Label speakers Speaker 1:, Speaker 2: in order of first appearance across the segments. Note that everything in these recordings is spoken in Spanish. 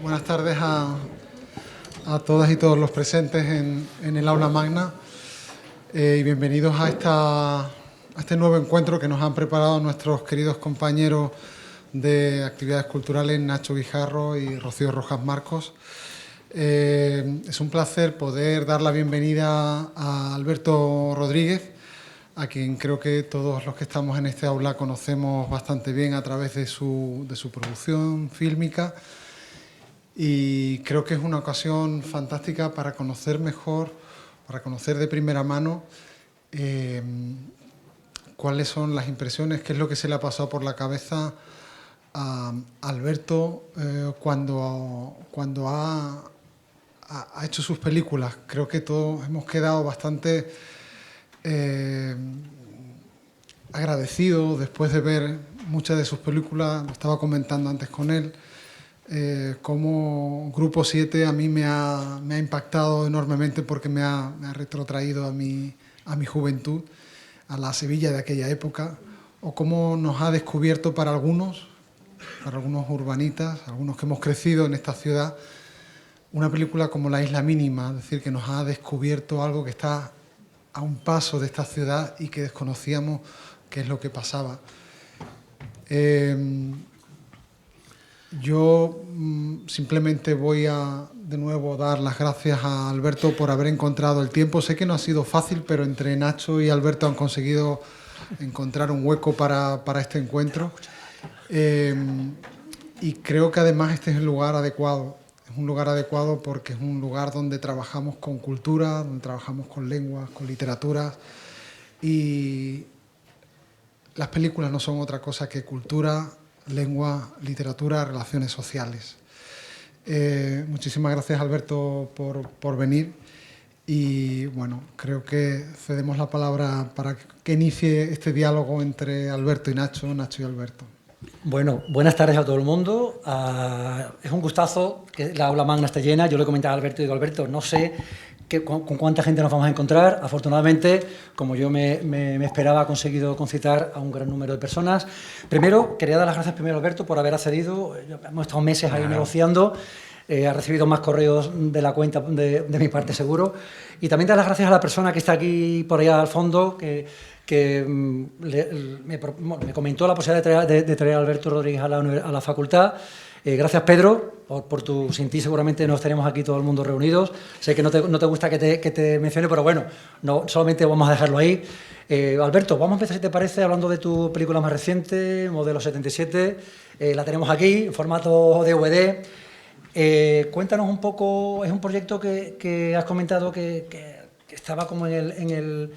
Speaker 1: Buenas tardes a todas y todos los presentes en el aula magna y bienvenidos a este nuevo encuentro que nos han preparado nuestros queridos compañeros de actividades culturales Nacho Guijarro y Rocío Rojas Marcos. Es un placer poder dar la bienvenida a Alberto Rodríguez, a quien creo que todos los que estamos en este aula conocemos bastante bien a través de su producción fílmica. Y creo que es una ocasión fantástica para conocer mejor, para conocer de primera mano cuáles son las impresiones, qué es lo que se le ha pasado por la cabeza a Alberto cuando ha hecho sus películas. Creo que todos hemos quedado bastante agradecidos después de ver muchas de sus películas. Lo estaba comentando antes con él. Como Grupo 7 a mí me ha impactado enormemente porque me ha retrotraído a mi juventud, a la Sevilla de aquella época, o cómo nos ha descubierto para algunos urbanitas, algunos que hemos crecido en esta ciudad, una película como La Isla Mínima, es decir, que nos ha descubierto algo que está a un paso de esta ciudad y que desconocíamos qué es lo que pasaba. Yo simplemente voy a de nuevo dar las gracias a Alberto por haber encontrado el tiempo. Sé que no ha sido fácil, pero entre Nacho y Alberto han conseguido encontrar un hueco para este encuentro. Y creo que además este es el lugar adecuado. Es un lugar adecuado porque es un lugar donde trabajamos con cultura, donde trabajamos con lenguas, con literaturas. Y las películas no son otra cosa que cultura, lengua, literatura, relaciones sociales. Muchísimas gracias, Alberto, por venir. Y bueno, creo que cedemos la palabra para que inicie este diálogo entre Alberto y Nacho y Alberto.
Speaker 2: Bueno, buenas tardes a todo el mundo. Es un gustazo que la aula magna esté llena. Yo le comentaba a Alberto y digo, Alberto, no sé con cuánta gente nos vamos a encontrar. Afortunadamente, como yo me esperaba, ha conseguido concitar a un gran número de personas. Primero, quería dar las gracias primero a Alberto por haber accedido. Hemos estado meses ahí negociando. Ha recibido más correos de la cuenta de mi parte, seguro. Y también dar las gracias a la persona que está aquí por allá al fondo, que me comentó la posibilidad de traer a Alberto Rodríguez a la facultad. Gracias, Pedro, por tu... Sin ti seguramente no estaríamos aquí todo el mundo reunidos. Sé que no te gusta que te mencione, pero bueno, no, solamente vamos a dejarlo ahí. Alberto, vamos a empezar, si te parece, hablando de tu película más reciente, Modelo 77. La tenemos aquí, en formato DVD. Cuéntanos un poco, es un proyecto que has comentado que estaba como en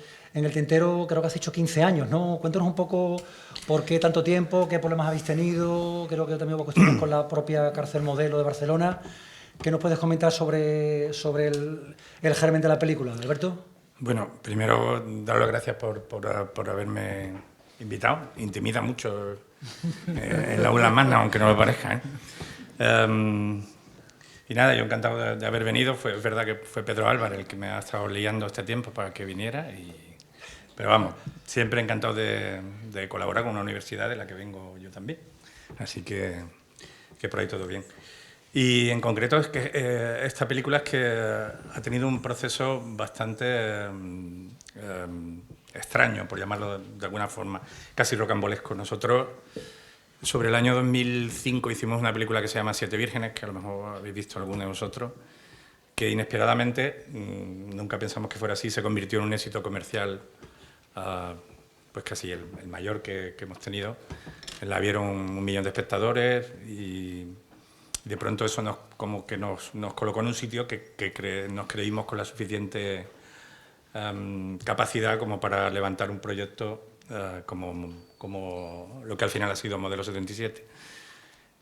Speaker 2: el tintero, creo que has hecho 15 años, ¿no? Cuéntanos un poco por qué tanto tiempo, qué problemas habéis tenido, creo que también hubo cuestiones con la propia cárcel Modelo de Barcelona. ¿Qué nos puedes comentar sobre el germen de la película, Alberto?
Speaker 3: Bueno, primero dar las gracias por haberme invitado. Intimida mucho en la aula magna, aunque no lo parezca, ¿eh? Y nada, yo encantado de haber venido. Es verdad que fue Pedro Álvarez el que me ha estado liando este tiempo para que viniera. Pero vamos, siempre encantado de colaborar con una universidad de la que vengo yo también. Así que por ahí todo bien. Y en concreto es que esta película es que ha tenido un proceso bastante extraño, por llamarlo de alguna forma, casi rocambolesco. Nosotros, sobre el año 2005, hicimos una película que se llama Siete Vírgenes, que a lo mejor habéis visto alguno de vosotros, que inesperadamente, nunca pensamos que fuera así, se convirtió en un éxito comercial, pues casi el mayor que hemos tenido. La vieron 1 millón de espectadores y de pronto eso nos colocó en un sitio que nos creímos con la suficiente capacidad como para levantar un proyecto como lo que al final ha sido Modelo 77.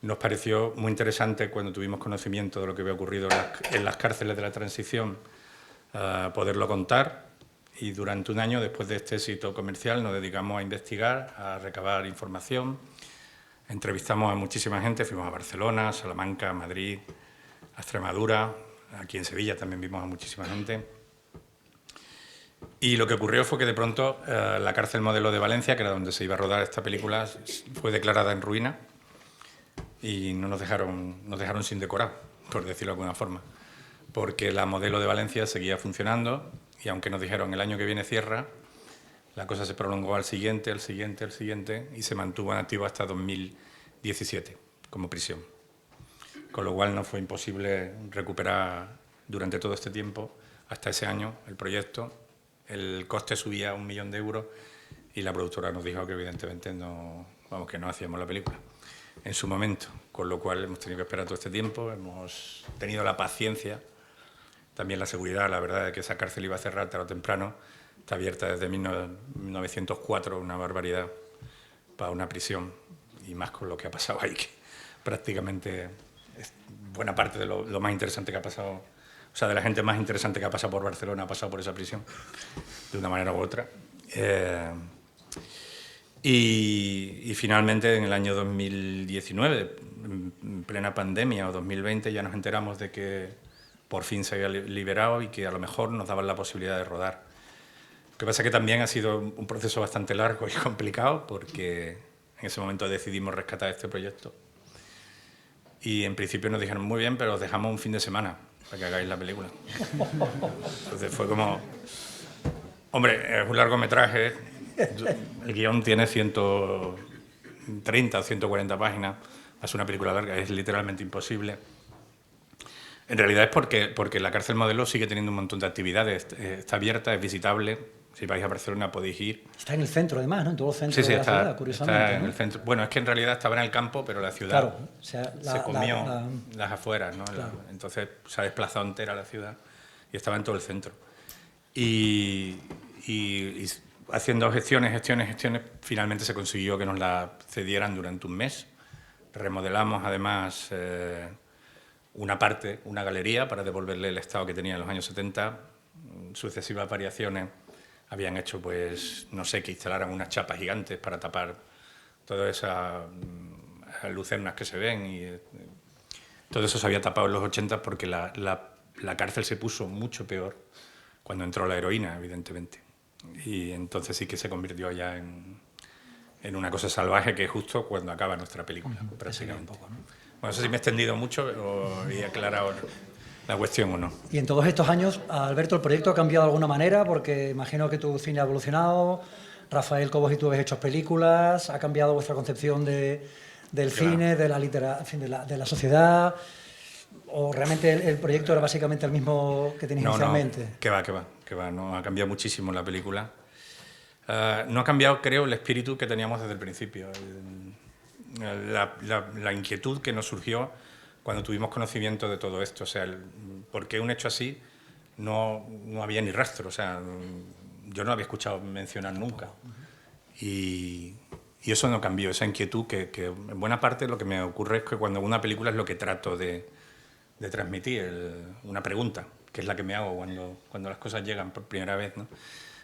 Speaker 3: Nos pareció muy interesante cuando tuvimos conocimiento de lo que había ocurrido en las cárceles de la transición, poderlo contar, y durante un año después de este éxito comercial nos dedicamos a investigar, a recabar información. Entrevistamos a muchísima gente, fuimos a Barcelona, a Salamanca, a Madrid, a Extremadura, aquí en Sevilla también vimos a muchísima gente. Y lo que ocurrió fue que de pronto la cárcel Modelo de Valencia, que era donde se iba a rodar esta película, fue declarada en ruina. y no nos dejaron sin decorar, por decirlo de alguna forma, porque la modelo de Valencia seguía funcionando y aunque nos dijeron el año que viene cierra, la cosa se prolongó al siguiente y se mantuvo en activo hasta 2017 como prisión. Con lo cual no fue imposible recuperar durante todo este tiempo, hasta ese año, el proyecto. El coste subía a 1 millón de euros y la productora nos dijo que evidentemente no hacíamos la película en su momento, con lo cual hemos tenido que esperar todo este tiempo, hemos tenido la paciencia, también la seguridad, la verdad, de que esa cárcel iba a cerrar tarde o temprano. Está abierta desde 1904, una barbaridad para una prisión, y más con lo que ha pasado ahí, que prácticamente es buena parte de lo más interesante que ha pasado, o sea, de la gente más interesante que ha pasado por Barcelona ha pasado por esa prisión, de una manera u otra. Y finalmente, en el año 2019, en plena pandemia, o 2020, ya nos enteramos de que por fin se había liberado y que a lo mejor nos daban la posibilidad de rodar. Lo que pasa es que también ha sido un proceso bastante largo y complicado, porque en ese momento decidimos rescatar este proyecto. Y en principio nos dijeron, muy bien, pero os dejamos un fin de semana para que hagáis la película. Entonces fue como... Hombre, es un largometraje, el guión tiene 130 o 140 páginas, es una película larga, es literalmente imposible. En realidad es porque la cárcel modelo sigue teniendo un montón de actividades, está abierta, es visitable, si vais a Barcelona podéis ir.
Speaker 2: Está en el centro además, ¿no? En todo el centro de la ciudad, curiosamente.
Speaker 3: Está en
Speaker 2: ¿no?
Speaker 3: el centro. Bueno, es que en realidad estaba en el campo, pero la ciudad
Speaker 2: claro, o sea,
Speaker 3: se comió las afueras, ¿no? Claro. Entonces se ha desplazado entera la ciudad y estaba en todo el centro. Y haciendo gestiones, finalmente se consiguió que nos la cedieran durante un mes. Remodelamos además una parte, una galería, para devolverle el estado que tenía en los años 70. Sucesivas variaciones habían hecho, pues, no sé, que instalaran unas chapas gigantes para tapar todas esas lucernas que se ven. Y todo eso se había tapado en los 80 porque la cárcel se puso mucho peor cuando entró la heroína, evidentemente. Y entonces sí que se convirtió ya en una cosa salvaje, que es justo cuando acaba nuestra película, prácticamente. Un poco, ¿no? Bueno, no sé si me he extendido mucho o he aclarado la cuestión o no.
Speaker 2: Y en todos estos años, Alberto, ¿el proyecto ha cambiado de alguna manera? Porque imagino que tu cine ha evolucionado, Rafael Cobos y tú habéis hecho películas, ¿ha cambiado vuestra concepción del cine, de la sociedad? ¿O realmente el proyecto era básicamente el mismo que tenías inicialmente?
Speaker 3: No, que va, no, ha cambiado muchísimo la película. No ha cambiado, creo, el espíritu que teníamos desde el principio. La inquietud que nos surgió cuando tuvimos conocimiento de todo esto. O sea, ¿por qué un hecho así no había ni rastro? O sea, yo no lo había escuchado mencionar nunca. Y eso no cambió, esa inquietud que en buena parte lo que me ocurre es que cuando una película es lo que trato de transmitir, una pregunta, que es la que me hago cuando las cosas llegan por primera vez, ¿no?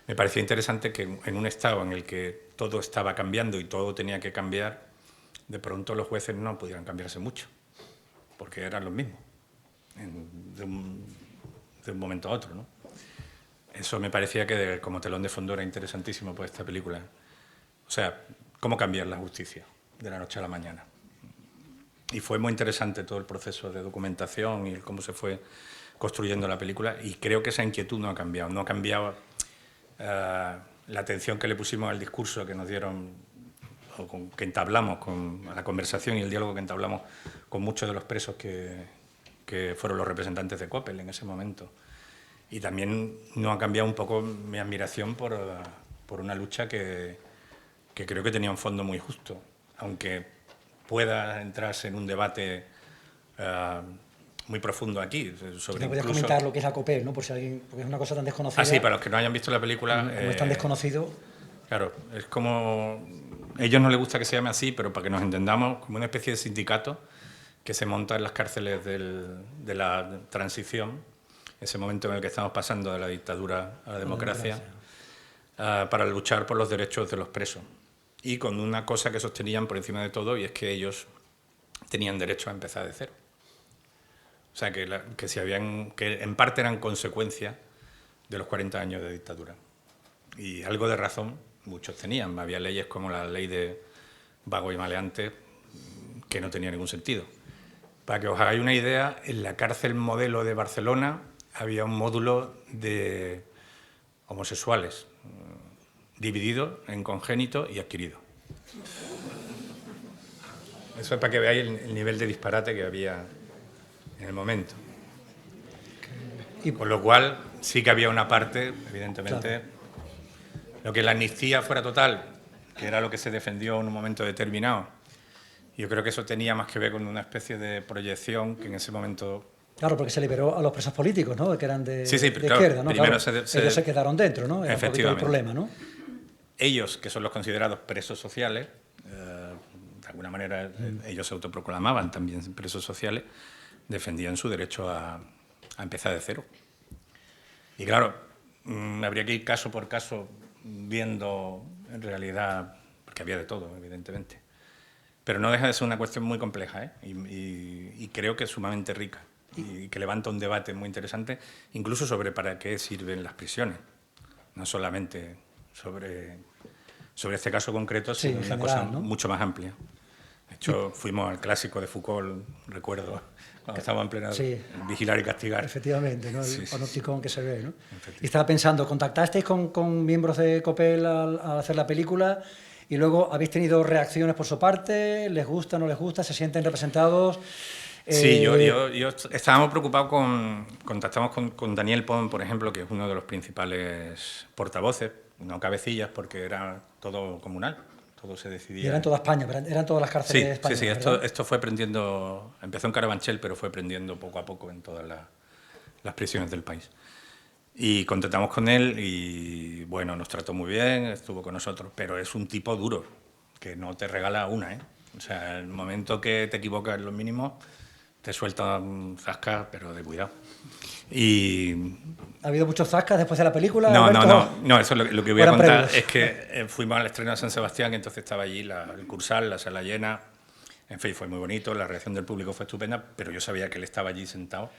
Speaker 3: Me parecía interesante que en un estado en el que todo estaba cambiando y todo tenía que cambiar, de pronto los jueces no pudieran cambiarse mucho, porque eran los mismos, de un momento a otro, ¿no? Eso me parecía que como telón de fondo era interesantísimo por esta película. O sea, cómo cambiar la justicia de la noche a la mañana. Y fue muy interesante todo el proceso de documentación y cómo se fue construyendo la película, y creo que esa inquietud no ha cambiado. No ha cambiado la atención que le pusimos al discurso que nos dieron, o que entablamos, con la conversación y el diálogo que entablamos con muchos de los presos que fueron los representantes de Coppel en ese momento. Y también no ha cambiado un poco mi admiración por una lucha que creo que tenía un fondo muy justo, aunque pueda entrarse en un debate muy profundo aquí. Sobre
Speaker 2: podrías comentar lo que es la Coppel, ¿no? Por si alguien, porque es una cosa tan desconocida.
Speaker 3: Sí, para los que no hayan visto la película.
Speaker 2: Como es tan desconocido. Claro,
Speaker 3: es como... A ellos no les gusta que se llame así, pero para que nos entendamos, como una especie de sindicato que se monta en las cárceles de la transición, ese momento en el que estamos pasando de la dictadura a la democracia, para luchar por los derechos de los presos. Y con una cosa que sostenían por encima de todo, y es que ellos tenían derecho a empezar de cero. O sea, que en parte eran consecuencia de los 40 años de dictadura. Y algo de razón muchos tenían. Había leyes como la ley de vago y maleante, que no tenía ningún sentido. Para que os hagáis una idea, en la cárcel modelo de Barcelona había un módulo de homosexuales, dividido en congénito y adquirido. Eso es para que veáis el nivel de disparate que había en el momento. Con lo cual, sí que había una parte, evidentemente, claro. Lo que la amnistía fuera total, que era lo que se defendió en un momento determinado. Yo creo que eso tenía más que ver con una especie de proyección que en ese momento...
Speaker 2: Claro, porque se liberó a los presos políticos, ¿no? Que eran de,
Speaker 3: sí,
Speaker 2: de
Speaker 3: claro,
Speaker 2: izquierda, ¿no?
Speaker 3: Primero
Speaker 2: claro, ellos se quedaron dentro, ¿no? Era
Speaker 3: efectivamente.
Speaker 2: un poquito el problema, ¿no?
Speaker 3: Ellos, que son los considerados presos sociales, de alguna manera ellos se autoproclamaban también presos sociales, defendían su derecho a empezar de cero. Y claro, habría que ir caso por caso viendo en realidad, porque había de todo, evidentemente. Pero no deja de ser una cuestión muy compleja, ¿eh? Y creo que es sumamente rica y que levanta un debate muy interesante, incluso sobre para qué sirven las prisiones, no solamente sobre este caso concreto, sino una
Speaker 2: general,
Speaker 3: cosa,
Speaker 2: ¿no?
Speaker 3: mucho más amplia. De hecho, fuimos al clásico de Foucault, recuerdo, cuando estábamos en pleno vigilar y castigar.
Speaker 2: Efectivamente, ¿no? El
Speaker 3: sí,
Speaker 2: panopticón que se ve, ¿no? Y estaba pensando, ¿contactasteis con miembros de COPEL al hacer la película? Y luego, ¿habéis tenido reacciones por su parte? ¿Les gusta, no les gusta? ¿Se sienten representados?
Speaker 3: Sí, yo estábamos preocupados contactamos con Daniel Pon, por ejemplo, que es uno de los principales portavoces, no cabecillas, porque era todo comunal, todo se decidía.
Speaker 2: Y eran toda España, eran todas las cárceles de España.
Speaker 3: Sí, esto fue aprendiendo, empezó en Carabanchel, pero fue aprendiendo poco a poco en todas las prisiones del país. Y contactamos con él y, bueno, nos trató muy bien, estuvo con nosotros, pero es un tipo duro, que no te regala una, ¿eh? O sea, el momento que te equivocas en los mínimos, te suelta un zasca, pero de cuidado. Y...
Speaker 2: ¿Ha habido muchos zascas después de la película?
Speaker 3: No, eso es lo que voy a contar. Es que fuimos al estreno de San Sebastián, entonces estaba allí el Cursal, la sala llena, en fin, fue muy bonito, la reacción del público fue estupenda, pero yo sabía que él estaba allí sentado.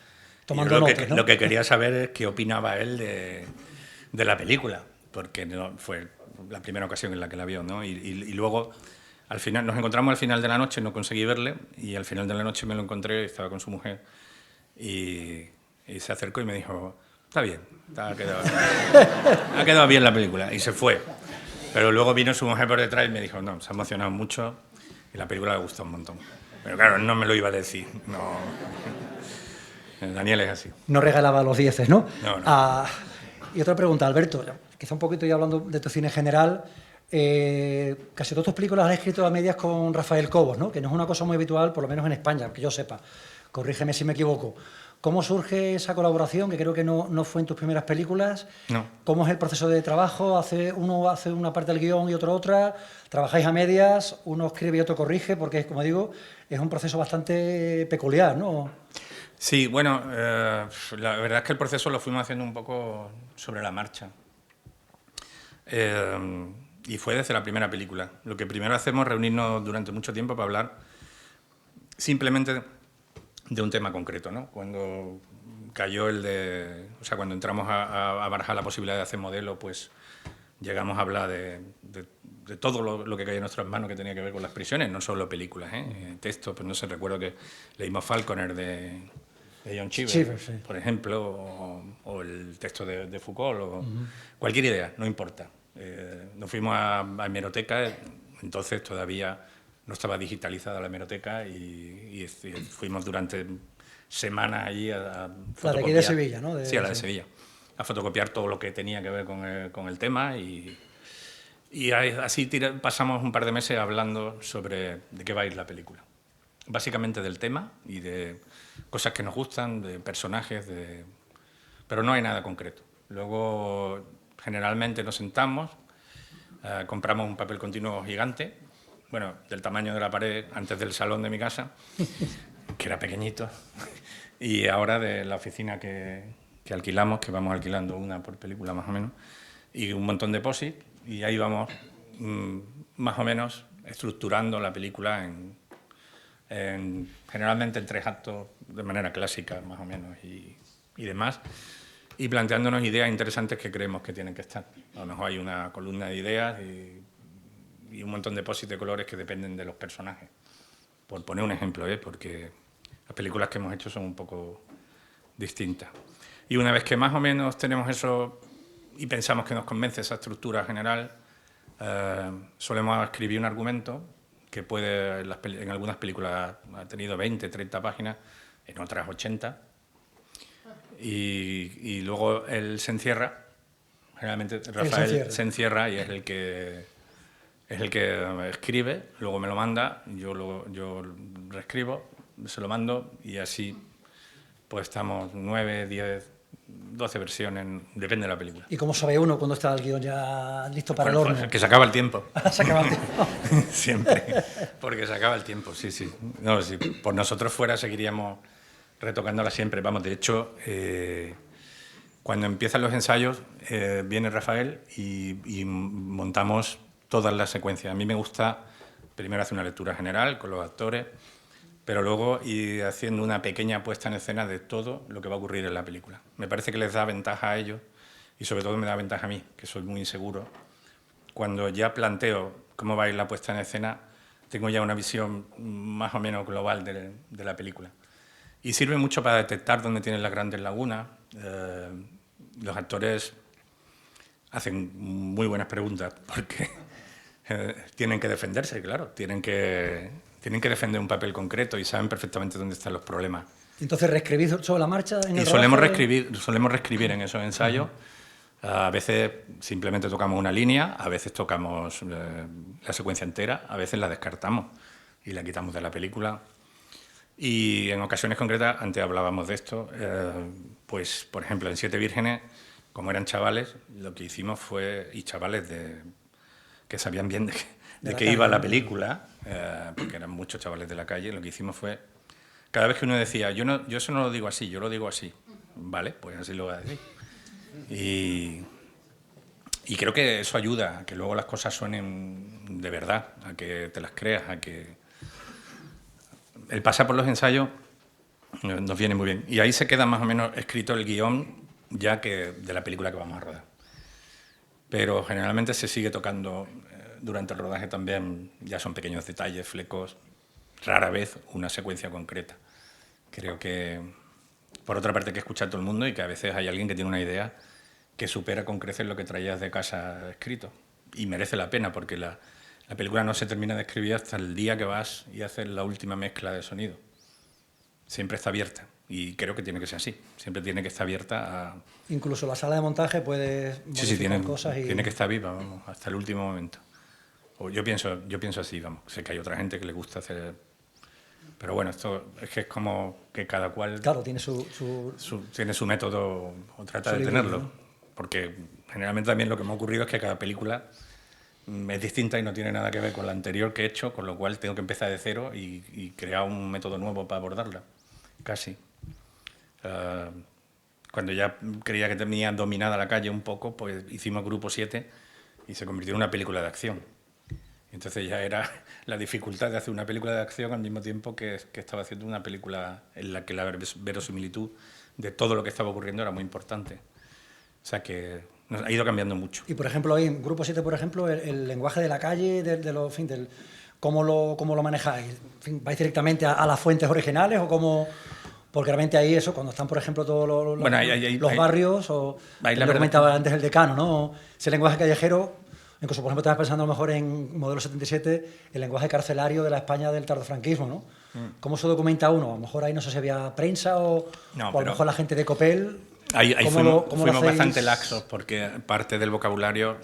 Speaker 2: Tomando notas, ¿no?
Speaker 3: Lo que quería saber es qué opinaba él de la película, porque no, fue la primera ocasión en la que la vio, ¿no? Y luego, al final, nos encontramos al final de la noche, no conseguí verle, y al final de la noche me lo encontré, estaba con su mujer, y se acercó y me dijo, está bien, ha quedado bien la película, y se fue. Pero luego vino su mujer por detrás y me dijo, no, se ha emocionado mucho, y la película le gustó un montón. Pero claro, no me lo iba a decir, no... Daniel es así.
Speaker 2: No regalaba los 10, ¿no?
Speaker 3: No.
Speaker 2: Y otra pregunta, Alberto, quizá un poquito ya hablando de tu cine general, casi todas tus películas las has escrito a medias con Rafael Cobos, ¿no? Que no es una cosa muy habitual, por lo menos en España, que yo sepa. Corrígeme si me equivoco. ¿Cómo surge esa colaboración, que creo que no fue en tus primeras películas?
Speaker 3: No.
Speaker 2: ¿Cómo es el proceso de trabajo? Uno hace una parte del guión y otro otra. ¿Trabajáis a medias? ¿Uno escribe y otro corrige? Porque, como digo, es un proceso bastante peculiar, ¿no?
Speaker 3: Sí, bueno, la verdad es que el proceso lo fuimos haciendo un poco sobre la marcha. Y fue desde la primera película. Lo que primero hacemos es reunirnos durante mucho tiempo para hablar simplemente de un tema concreto, ¿no? Cuando cayó cuando entramos a barajar la posibilidad de hacer modelo, pues llegamos a hablar de todo lo que caía en nuestras manos que tenía que ver con las prisiones, no solo películas, textos, pues no sé, recuerdo que leímos Falconer de John Cheever, sí. Por ejemplo, o el texto de Foucault, o cualquier idea, no importa. Nos fuimos a hemeroteca, entonces todavía no estaba digitalizada la hemeroteca y fuimos durante semanas allí a fotocopiar.
Speaker 2: La de aquí de Sevilla, ¿no?
Speaker 3: Sí, a la de Sevilla. A fotocopiar todo lo que tenía que ver con el tema y así pasamos un par de meses hablando sobre de qué va a ir la película. Básicamente del tema y de cosas que nos gustan, de personajes, pero no hay nada concreto. Luego, generalmente nos sentamos, compramos un papel continuo gigante, bueno, del tamaño de la pared antes del salón de mi casa, que era pequeñito, y ahora de la oficina que alquilamos, que vamos alquilando una por película más o menos, y un montón de posit, y ahí vamos más o menos estructurando la película generalmente en 3 actos de manera clásica más o menos y demás, y planteándonos ideas interesantes que creemos que tienen que estar. A lo mejor hay una columna de ideas y un montón de posit de colores que dependen de los personajes. por poner un ejemplo, porque las películas que hemos hecho son un poco distintas. Y una vez que más o menos tenemos eso y pensamos que nos convence esa estructura general, solemos escribir un argumento que puede, en algunas películas ha tenido 20, 30 páginas, en otras 80, y luego él se encierra, generalmente Rafael se encierra y es el que escribe, luego me lo manda, yo reescribo, se lo mando y así pues estamos 9, 10, 12 versiones, depende de la película.
Speaker 2: ¿Y cómo sabe uno cuando está el guión ya listo para el horno?
Speaker 3: Pues que se acaba el tiempo.
Speaker 2: Se acaba el tiempo.
Speaker 3: Siempre, porque se acaba el tiempo, sí, sí. No, si por nosotros fuera seguiríamos retocándola siempre. Vamos, de hecho, cuando empiezan los ensayos, viene Rafael y montamos todas las secuencias. A mí me gusta primero hacer una lectura general con los actores, pero luego ir haciendo una pequeña puesta en escena de todo lo que va a ocurrir en la película. Me parece que les da ventaja a ellos y sobre todo me da ventaja a mí, que soy muy inseguro. Cuando ya planteo cómo va a ir la puesta en escena, tengo ya una visión más o menos global de la película. Y sirve mucho para detectar dónde tienen las grandes lagunas. Los actores hacen muy buenas preguntas porque tienen que defenderse, claro, tienen que defender un papel concreto y saben perfectamente dónde están los problemas.
Speaker 2: Entonces, ¿reescribís sobre la marcha?
Speaker 3: Y solemos reescribir en esos ensayos. A veces simplemente tocamos una línea, a veces tocamos la secuencia entera, a veces la descartamos y la quitamos de la película. Y en ocasiones concretas, antes hablábamos de esto, pues por ejemplo en Siete Vírgenes, como eran chavales, lo que hicimos fue, y chavales que sabían bien de qué iba la película, porque eran muchos chavales de la calle, lo que hicimos fue, cada vez que uno decía, yo eso no lo digo así, yo lo digo así, vale, pues así lo voy a decir. Y creo que eso ayuda a que luego las cosas suenen de verdad, a que te las creas, a que... El pasar por los ensayos nos viene muy bien. Y ahí se queda más o menos escrito el guión ya que de la película que vamos a rodar. Pero generalmente se sigue tocando durante el rodaje también, ya son pequeños detalles, flecos, rara vez una secuencia concreta. Creo que, por otra parte, hay que escuchar a todo el mundo y que a veces hay alguien que tiene una idea que supera con creces lo que traías de casa escrito. Y merece la pena, porque la película no se termina de escribir hasta el día que vas y haces la última mezcla de sonido. Siempre está abierta. Y creo que tiene que ser así. Siempre tiene que estar abierta a...
Speaker 2: Incluso la sala de montaje puede
Speaker 3: modificar
Speaker 2: cosas y...
Speaker 3: tiene que estar viva, vamos, hasta el último momento. O yo pienso así, vamos. Sé que hay otra gente que le gusta hacer... Pero bueno, esto es que es como que cada cual...
Speaker 2: Claro, tiene
Speaker 3: tiene su método o trata de tenerlo. ¿No? Porque generalmente también lo que me ha ocurrido es que cada película es distinta y no tiene nada que ver con la anterior que he hecho, con lo cual tengo que empezar de cero y crear un método nuevo para abordarla, casi. Cuando ya creía que tenía dominada la calle un poco, pues hicimos Grupo 7 y se convirtió en una película de acción. Entonces ya era la dificultad de hacer una película de acción al mismo tiempo que estaba haciendo una película en la que la verosimilitud de todo lo que estaba ocurriendo era muy importante. O sea que nos ha ido cambiando mucho.
Speaker 2: Y por ejemplo, ahí en Grupo 7, por ejemplo, el lenguaje de la calle, ¿cómo lo manejáis? En fin, ¿vais directamente a las fuentes originales o cómo...? Porque realmente ahí eso, cuando están, por ejemplo, todos los barrios, o lo comentaba antes el decano, ¿no? Ese lenguaje callejero, incluso, por ejemplo, estás pensando a lo mejor en Modelo 77, el lenguaje carcelario de la España del tardofranquismo, ¿no? ¿Cómo se documenta uno? A lo mejor ahí no sé si había prensa o a lo mejor la gente de Copel...
Speaker 3: Ahí fuimos bastante laxos porque parte del vocabulario...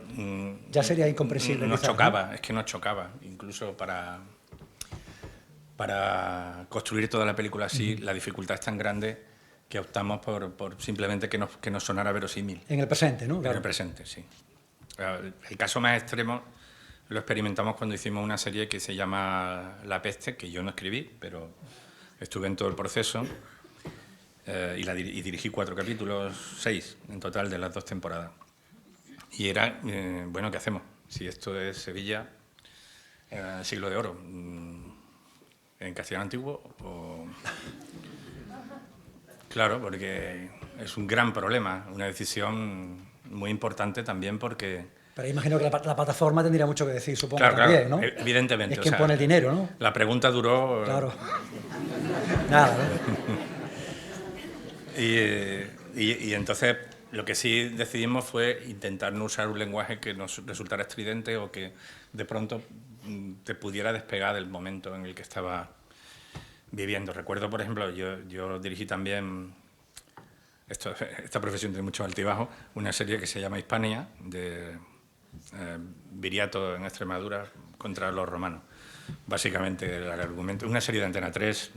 Speaker 2: ya sería incomprensible.
Speaker 3: Nos chocaba, ¿no? Es que nos chocaba, incluso para construir toda la película así, la dificultad es tan grande que optamos por simplemente que nos sonara verosímil.
Speaker 2: En el presente, ¿no? Claro.
Speaker 3: En el presente, sí. El caso más extremo lo experimentamos cuando hicimos una serie que se llama La Peste, que yo no escribí, pero estuve en todo el proceso y dirigí 4 capítulos, 6 en total de las 2 temporadas. Y era, bueno, ¿qué hacemos? Si esto es Sevilla, siglo de oro, en castellano antiguo o... Claro, porque es un gran problema, una decisión muy importante también porque
Speaker 2: Pero imagino que la plataforma tendría mucho que decir, supongo,
Speaker 3: Claro,
Speaker 2: también,
Speaker 3: claro,
Speaker 2: ¿no?
Speaker 3: evidentemente.
Speaker 2: Es quien pone el dinero, ¿no?
Speaker 3: La pregunta duró...
Speaker 2: Claro. Nada, ¿no?
Speaker 3: Y entonces lo que sí decidimos fue intentar no usar un lenguaje que nos resultara estridente o que de pronto te pudiera despegar del momento en el que estaba viviendo. Recuerdo, por ejemplo, yo dirigí también, esta profesión tiene mucho altibajo, una serie que se llama Hispania, de Viriato en Extremadura contra los romanos. Básicamente el argumento, una serie de Antena 3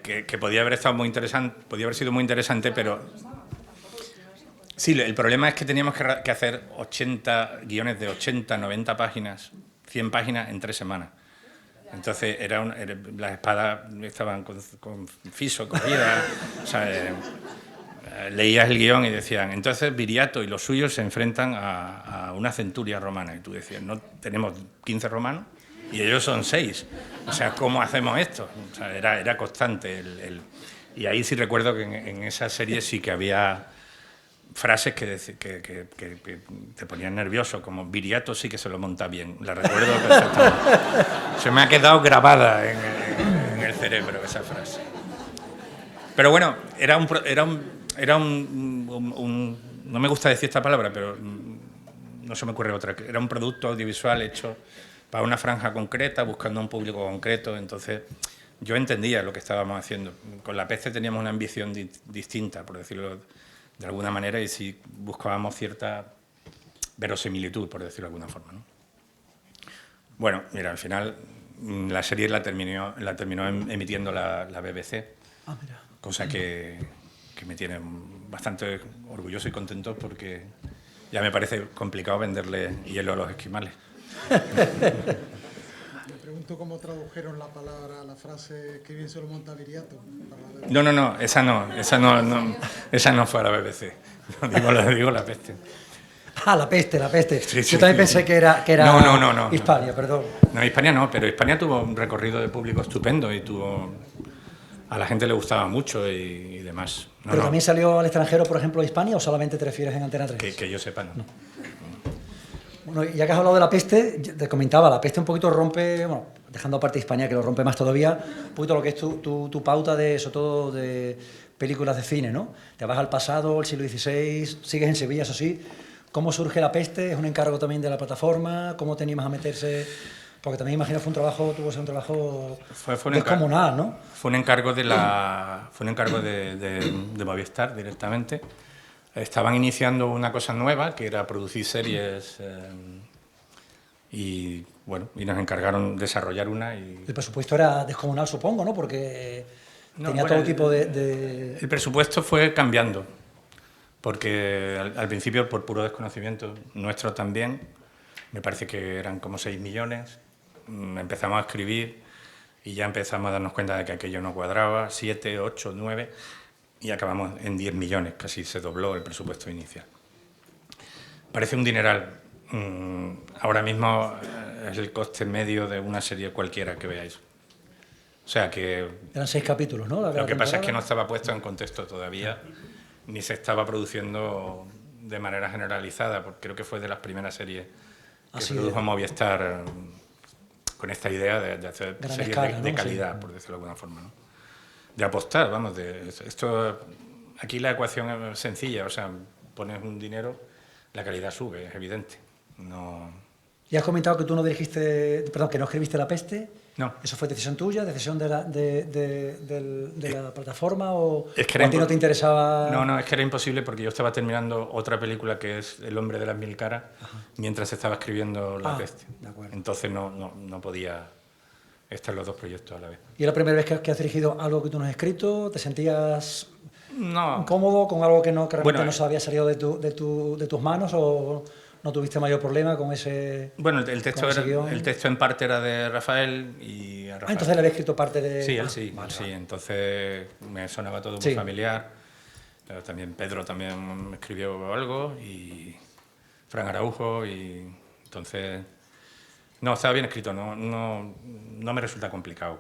Speaker 3: que podía haber estado muy interesante, podía haber sido muy interesante, pero sí, el problema es que teníamos que hacer 80 guiones de 80, 90 páginas, 100 páginas en 3 semanas. Entonces las espadas estaban con fiso, cogidas, o sea, leías el guión y decían, entonces Viriato y los suyos se enfrentan a una centuria romana. Y tú decías, no, tenemos 15 romanos y ellos son 6. O sea, ¿cómo hacemos esto? O sea, era constante. Y ahí sí recuerdo que en esa serie sí que había frases que te ponían nervioso, como Viriato sí que se lo monta bien. La recuerdo perfectamente. Se me ha quedado grabada en el cerebro esa frase. Pero bueno, era un no me gusta decir esta palabra, pero no se me ocurre otra. Era un producto audiovisual hecho para una franja concreta, buscando un público concreto. Entonces, yo entendía lo que estábamos haciendo. Con La Peste teníamos una ambición distinta, por decirlo de alguna manera, y sí buscábamos cierta verosimilitud, por decirlo de alguna forma, ¿no? Bueno, mira, al final la serie la terminó emitiendo la BBC,
Speaker 2: Mira.
Speaker 3: cosa que me tiene bastante orgulloso y contento porque ya me parece complicado venderle hielo a los esquimales.
Speaker 1: Me pregunto cómo tradujeron la frase que bien se lo monta Viriato.
Speaker 3: No, esa no fue a la BBC. Digo La Peste.
Speaker 2: La peste.
Speaker 3: Sí,
Speaker 2: Yo también pensé que era
Speaker 3: No.
Speaker 2: Hispania, perdón.
Speaker 3: No, Hispania no, pero Hispania tuvo un recorrido de público estupendo y a la gente le gustaba mucho y demás.
Speaker 2: ¿Pero también salió al extranjero, por ejemplo, Hispania, o solamente te refieres en Antena 3?
Speaker 3: Que yo sepa, no.
Speaker 2: Bueno, ya que has hablado de La Peste, te comentaba, La Peste un poquito rompe, bueno, dejando aparte Hispania, que lo rompe más todavía, un poquito lo que es tu pauta de, sobre todo, de películas de cine, ¿no? Te vas al pasado, el siglo XVI, sigues en Sevilla, eso sí. ¿Cómo surge La Peste? ¿Es un encargo también de la plataforma? ¿Cómo te animas a meterse? Porque también imagino tuvo que ser un trabajo descomunal, ¿no?
Speaker 3: Fue un encargo de Movistar directamente. Estaban iniciando una cosa nueva, que era producir series y nos encargaron desarrollar una. Y
Speaker 2: el presupuesto era descomunal, supongo, ¿no? Porque tenía todo tipo de...
Speaker 3: El presupuesto fue cambiando, porque al principio, por puro desconocimiento nuestro también, me parece que eran como 6 millones, empezamos a escribir y ya empezamos a darnos cuenta de que aquello no cuadraba, 7, 8, 9... y acabamos en 10 millones, casi se dobló el presupuesto inicial. Parece un dineral. Ahora mismo es el coste medio de una serie cualquiera que veáis. O sea que...
Speaker 2: Eran 6 capítulos, ¿no?
Speaker 3: Lo que pasa es que no estaba puesto en contexto todavía, ni se estaba produciendo de manera generalizada, porque creo que fue de las primeras series que produjo Movistar con esta idea de hacer series escala, de calidad, sí, por decirlo de alguna forma, ¿no? De apostar, vamos, esto aquí la ecuación es sencilla, o sea, pones un dinero, la calidad sube, es evidente. No...
Speaker 2: Y has comentado que tú no dirigiste, perdón, que no escribiste La Peste.
Speaker 3: No.
Speaker 2: ¿Eso fue decisión tuya, decisión de la plataforma o
Speaker 3: es que
Speaker 2: a ti no te interesaba?
Speaker 3: No, es que era imposible porque yo estaba terminando otra película que es El hombre de las mil caras, mientras estaba escribiendo La Peste.
Speaker 2: De acuerdo.
Speaker 3: Entonces no podía estar los dos proyectos a la vez.
Speaker 2: ¿Y es la primera vez que has dirigido algo que tú no has escrito? ¿Te sentías
Speaker 3: No.
Speaker 2: incómodo con algo que realmente no había salido de tus manos o no tuviste mayor problema con ese?
Speaker 3: Bueno, el texto en parte era de Rafael y a Rafael.
Speaker 2: Entonces le había escrito parte de...
Speaker 3: Sí, él sí. Entonces me sonaba todo muy familiar. Pero también Pedro también me escribió algo y Fran Araujo y entonces... No, estaba bien escrito, no me resulta complicado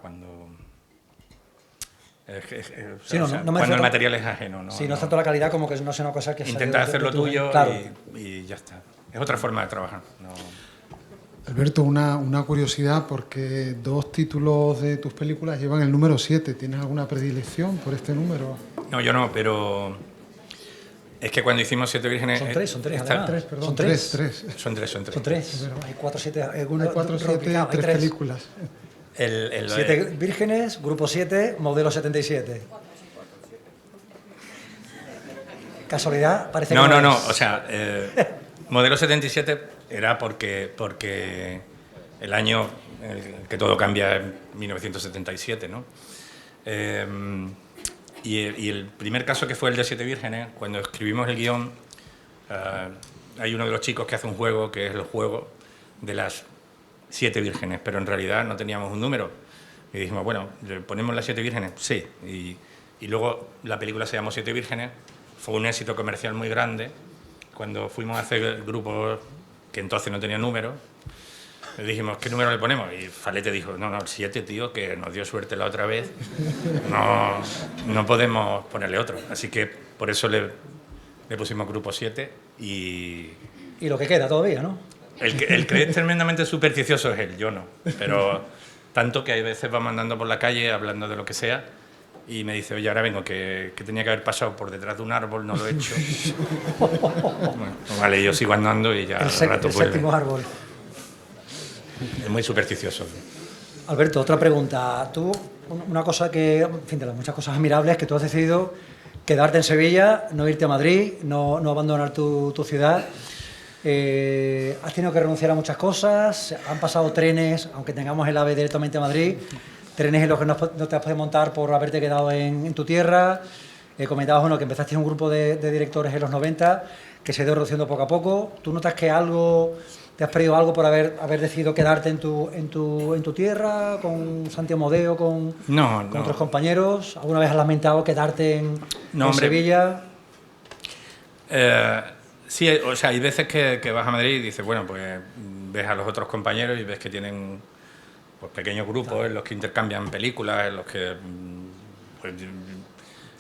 Speaker 2: Sí, no me
Speaker 3: cuando
Speaker 2: refiero
Speaker 3: el material es ajeno. ¿no?
Speaker 2: Sí, no es tanto la calidad como que no sea una cosa que...
Speaker 3: Intenta hacer lo tuyo
Speaker 2: Claro.
Speaker 3: y ya está. Es otra forma de trabajar. No.
Speaker 1: Alberto, una curiosidad, porque 2 títulos de tus películas llevan el número 7. ¿Tienes alguna predilección por este número?
Speaker 3: No, yo no, pero es que cuando hicimos Siete Vírgenes...
Speaker 2: Son tres,
Speaker 3: está-
Speaker 2: además.
Speaker 1: 3, perdón.
Speaker 2: Son tres.
Speaker 1: 3.
Speaker 3: Son tres.
Speaker 2: Son tres. Hay 4, 7...
Speaker 1: Hay 4, 7, 3 películas.
Speaker 3: El-
Speaker 2: 7 vírgenes, grupo 7, modelo 77. ¿Casualidad? Parece que
Speaker 3: No,
Speaker 2: es.
Speaker 3: o sea, modelo 77 era porque el año en el que todo cambia es 1977, ¿no? Y el primer caso, que fue el de Siete Vírgenes, cuando escribimos el guión, hay uno de los chicos que hace un juego, que es el juego de las 7 vírgenes, pero en realidad no teníamos un número. Y dijimos, bueno, ¿le ponemos las 7 vírgenes? Sí. Y luego la película se llamó Siete Vírgenes. Fue un éxito comercial muy grande. Cuando fuimos a hacer el grupo, que entonces no tenía número, le dijimos, ¿qué número le ponemos? Y Falete dijo, no, el 7, tío, que nos dio suerte la otra vez. No podemos ponerle otro. Así que por eso le pusimos grupo 7 y...
Speaker 2: Y lo que queda todavía, ¿no?
Speaker 3: El que es tremendamente supersticioso es él, yo no. Pero tanto que hay veces vamos andando por la calle hablando de lo que sea y me dice, oye, ahora vengo, que tenía que haber pasado por detrás de un árbol, no lo he hecho. Bueno, pues vale, yo sigo andando y ya al rato
Speaker 2: el
Speaker 3: vuelve.
Speaker 2: séptimo árbol.
Speaker 3: Es muy supersticioso.
Speaker 2: Alberto, otra pregunta. Tú, una cosa que, en fin, de las muchas cosas admirables, que tú has decidido quedarte en Sevilla, no irte a Madrid, no abandonar tu ciudad. Has tenido que renunciar a muchas cosas, han pasado trenes, aunque tengamos el AVE directamente a Madrid, trenes en los que no te has podido montar por haberte quedado en tu tierra. Comentabas, bueno, que empezaste un grupo de directores en los 90, que se ha ido reduciendo poco a poco. ¿Tú notas que te has perdido algo por haber decidido quedarte en tu tierra, con Santiago Modeo, con otros compañeros? ¿Alguna vez has lamentado quedarte en Sevilla?
Speaker 3: Sí, o sea, hay veces que vas a Madrid y dices, bueno, pues ves a los otros compañeros y ves que tienen pues, pequeños grupos en los que intercambian películas, en los que, pues,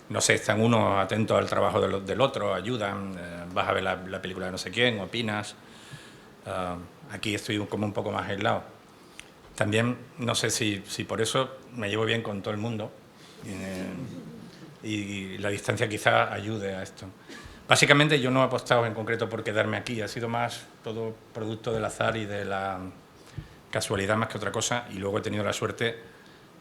Speaker 3: no sé, están unos atentos al trabajo del otro, ayudan, vas a ver la película de no sé quién, opinas. Aquí estoy como un poco más aislado. También, no sé si por eso me llevo bien con todo el mundo y la distancia quizá ayude a esto. Básicamente yo no he apostado en concreto por quedarme aquí, ha sido más todo producto del azar y de la casualidad más que otra cosa, y luego he tenido la suerte,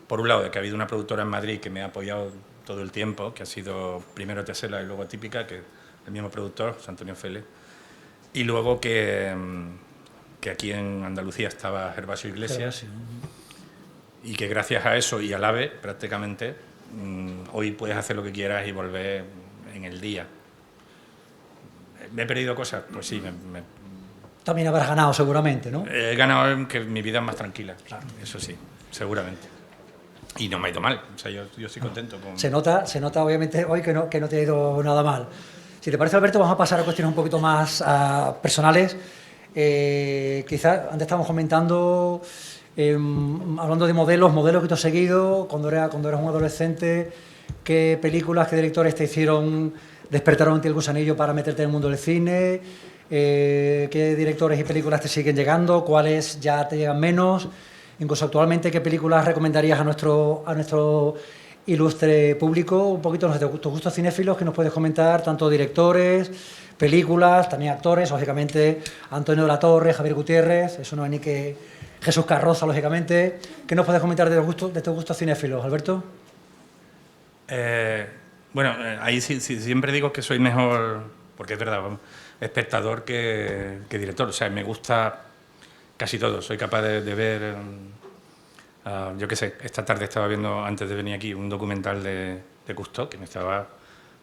Speaker 3: por un lado, de que ha habido una productora en Madrid que me ha apoyado todo el tiempo, que ha sido primero Tesela y luego Típica, que el mismo productor, José Antonio Félix, y luego que aquí en Andalucía estaba Gervasio Iglesias, y que gracias a eso y al AVE, prácticamente, hoy puedes hacer lo que quieras y volver en el día. ¿Me he perdido cosas? Pues sí.
Speaker 2: También habrás ganado seguramente, ¿no?
Speaker 3: He ganado en que mi vida es más tranquila, claro. Eso sí, seguramente. Y no me ha ido mal, o sea, yo estoy contento con...
Speaker 2: Se nota obviamente hoy que no te ha ido nada mal. Si te parece, Alberto, vamos a pasar a cuestiones un poquito más personales. Quizás antes estábamos comentando, hablando de modelos que tú has seguido, cuando eras un adolescente, qué películas, qué directores te hicieron... despertaron en ti el gusanillo para meterte en el mundo del cine, qué directores y películas te siguen llegando, cuáles ya te llegan menos, incluso actualmente qué películas recomendarías a nuestro ilustre público, un poquito de tus gustos cinéfilos que nos puedes comentar, tanto directores, películas, también actores, lógicamente Antonio de la Torre, Javier Gutiérrez, eso no es ni que Jesús Carroza, lógicamente. ¿Qué nos puedes comentar de tus gustos cinéfilos, Alberto?
Speaker 3: Bueno, ahí sí, siempre digo que soy mejor, porque es verdad, espectador que director. O sea, me gusta casi todo. Soy capaz de ver, yo qué sé, esta tarde estaba viendo, antes de venir aquí, un documental de Cousteau que me estaba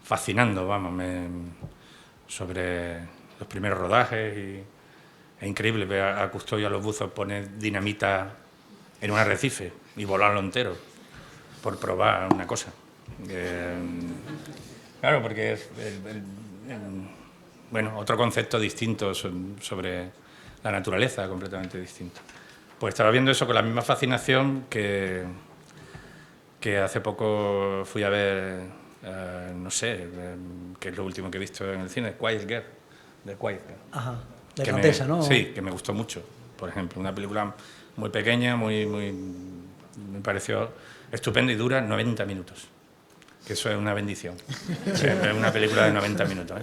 Speaker 3: fascinando, sobre los primeros rodajes. Es increíble ver a Cousteau y a los buzos poner dinamita en un arrecife y volarlo entero por probar una cosa. Claro, porque es otro concepto distinto sobre la naturaleza, completamente distinto. Pues estaba viendo eso con la misma fascinación que que hace poco fui a ver, no sé, que es lo último que he visto en el cine, Quiet Girl, de Quiet Girl.
Speaker 2: Ajá, la
Speaker 3: Que
Speaker 2: irlandesa, ¿no?
Speaker 3: Sí, que me gustó mucho, por ejemplo. Una película muy pequeña, me pareció estupenda y dura 90 minutos. Que eso es una bendición. Es una película de 90 minutos.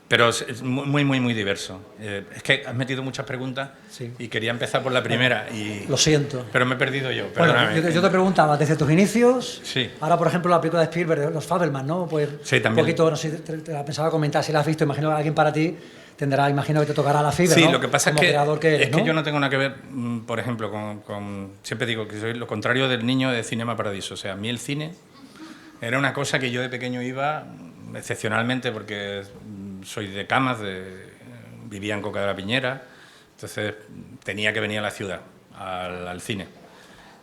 Speaker 3: Pero es muy diverso. Es que has metido muchas preguntas
Speaker 2: Sí.
Speaker 3: y quería empezar por la primera. Y,
Speaker 2: Lo siento.
Speaker 3: pero me he perdido yo,
Speaker 2: Bueno,
Speaker 3: perdóname.
Speaker 2: yo te preguntaba desde tus inicios,
Speaker 3: Sí.
Speaker 2: ahora por ejemplo la película de Spielberg, Los Fabelmans, ¿no? Pues
Speaker 3: Sí, también.
Speaker 2: un poquito, no sé, te la pensaba comentar, si la has visto, imagino que alguien para ti tendrá, imagino que te tocará la fibra,
Speaker 3: Sí,
Speaker 2: ¿no?
Speaker 3: lo que pasa
Speaker 2: Como
Speaker 3: es
Speaker 2: creador que eres,
Speaker 3: que
Speaker 2: ¿no?
Speaker 3: yo no tengo nada que ver, por ejemplo, siempre digo que soy lo contrario del niño de Cinema Paradiso. O sea, a mí el cine era una cosa que yo de pequeño iba excepcionalmente porque soy de Camas, vivía en Coca de la Piñera, entonces tenía que venir a la ciudad, al cine.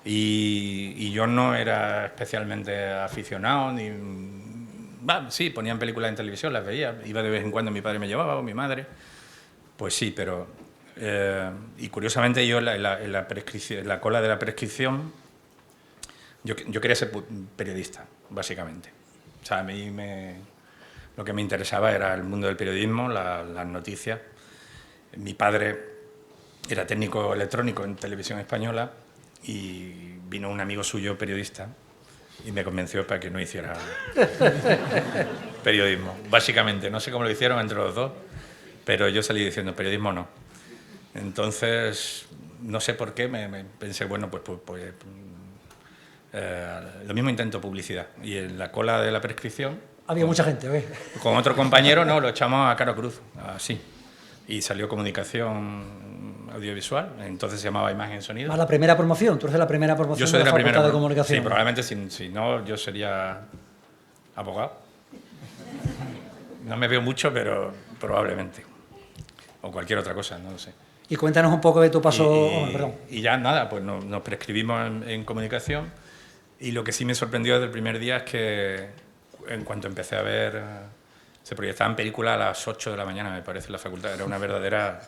Speaker 3: Y yo no era especialmente aficionado, sí, ponían películas en televisión, las veía, iba de vez en cuando, mi padre me llevaba o mi madre, pues sí, pero... y curiosamente yo en la cola de la prescripción, yo quería ser periodista, básicamente. O sea, lo que me interesaba era el mundo del periodismo, las noticias. Mi padre era técnico electrónico en Televisión Española y vino un amigo suyo periodista y me convenció para que no hiciera periodismo. Básicamente, no sé cómo lo hicieron entre los dos, pero yo salí diciendo periodismo no. Entonces, no sé por qué, me pensé, bueno, lo mismo intento publicidad. Y en la cola de la prescripción...
Speaker 2: Había mucha gente, ¿ves?
Speaker 3: Con otro compañero, no, lo echamos a Caro Cruz, así. Y salió comunicación audiovisual, entonces se llamaba Imagen y Sonido.
Speaker 2: Más la primera promoción, tú eres de la primera promoción
Speaker 3: Yo soy
Speaker 2: de la
Speaker 3: primera
Speaker 2: Facultad de Comunicación.
Speaker 3: Sí, probablemente si no, yo sería abogado. No me veo mucho, pero probablemente. O cualquier otra cosa, no lo sé.
Speaker 2: Y cuéntanos un poco de tu paso... perdón.
Speaker 3: Y ya nada, pues nos prescribimos en comunicación y lo que sí me sorprendió desde el primer día es que en cuanto empecé a ver, se proyectaban películas a las 8 de la mañana, me parece, en la facultad. Era una verdadera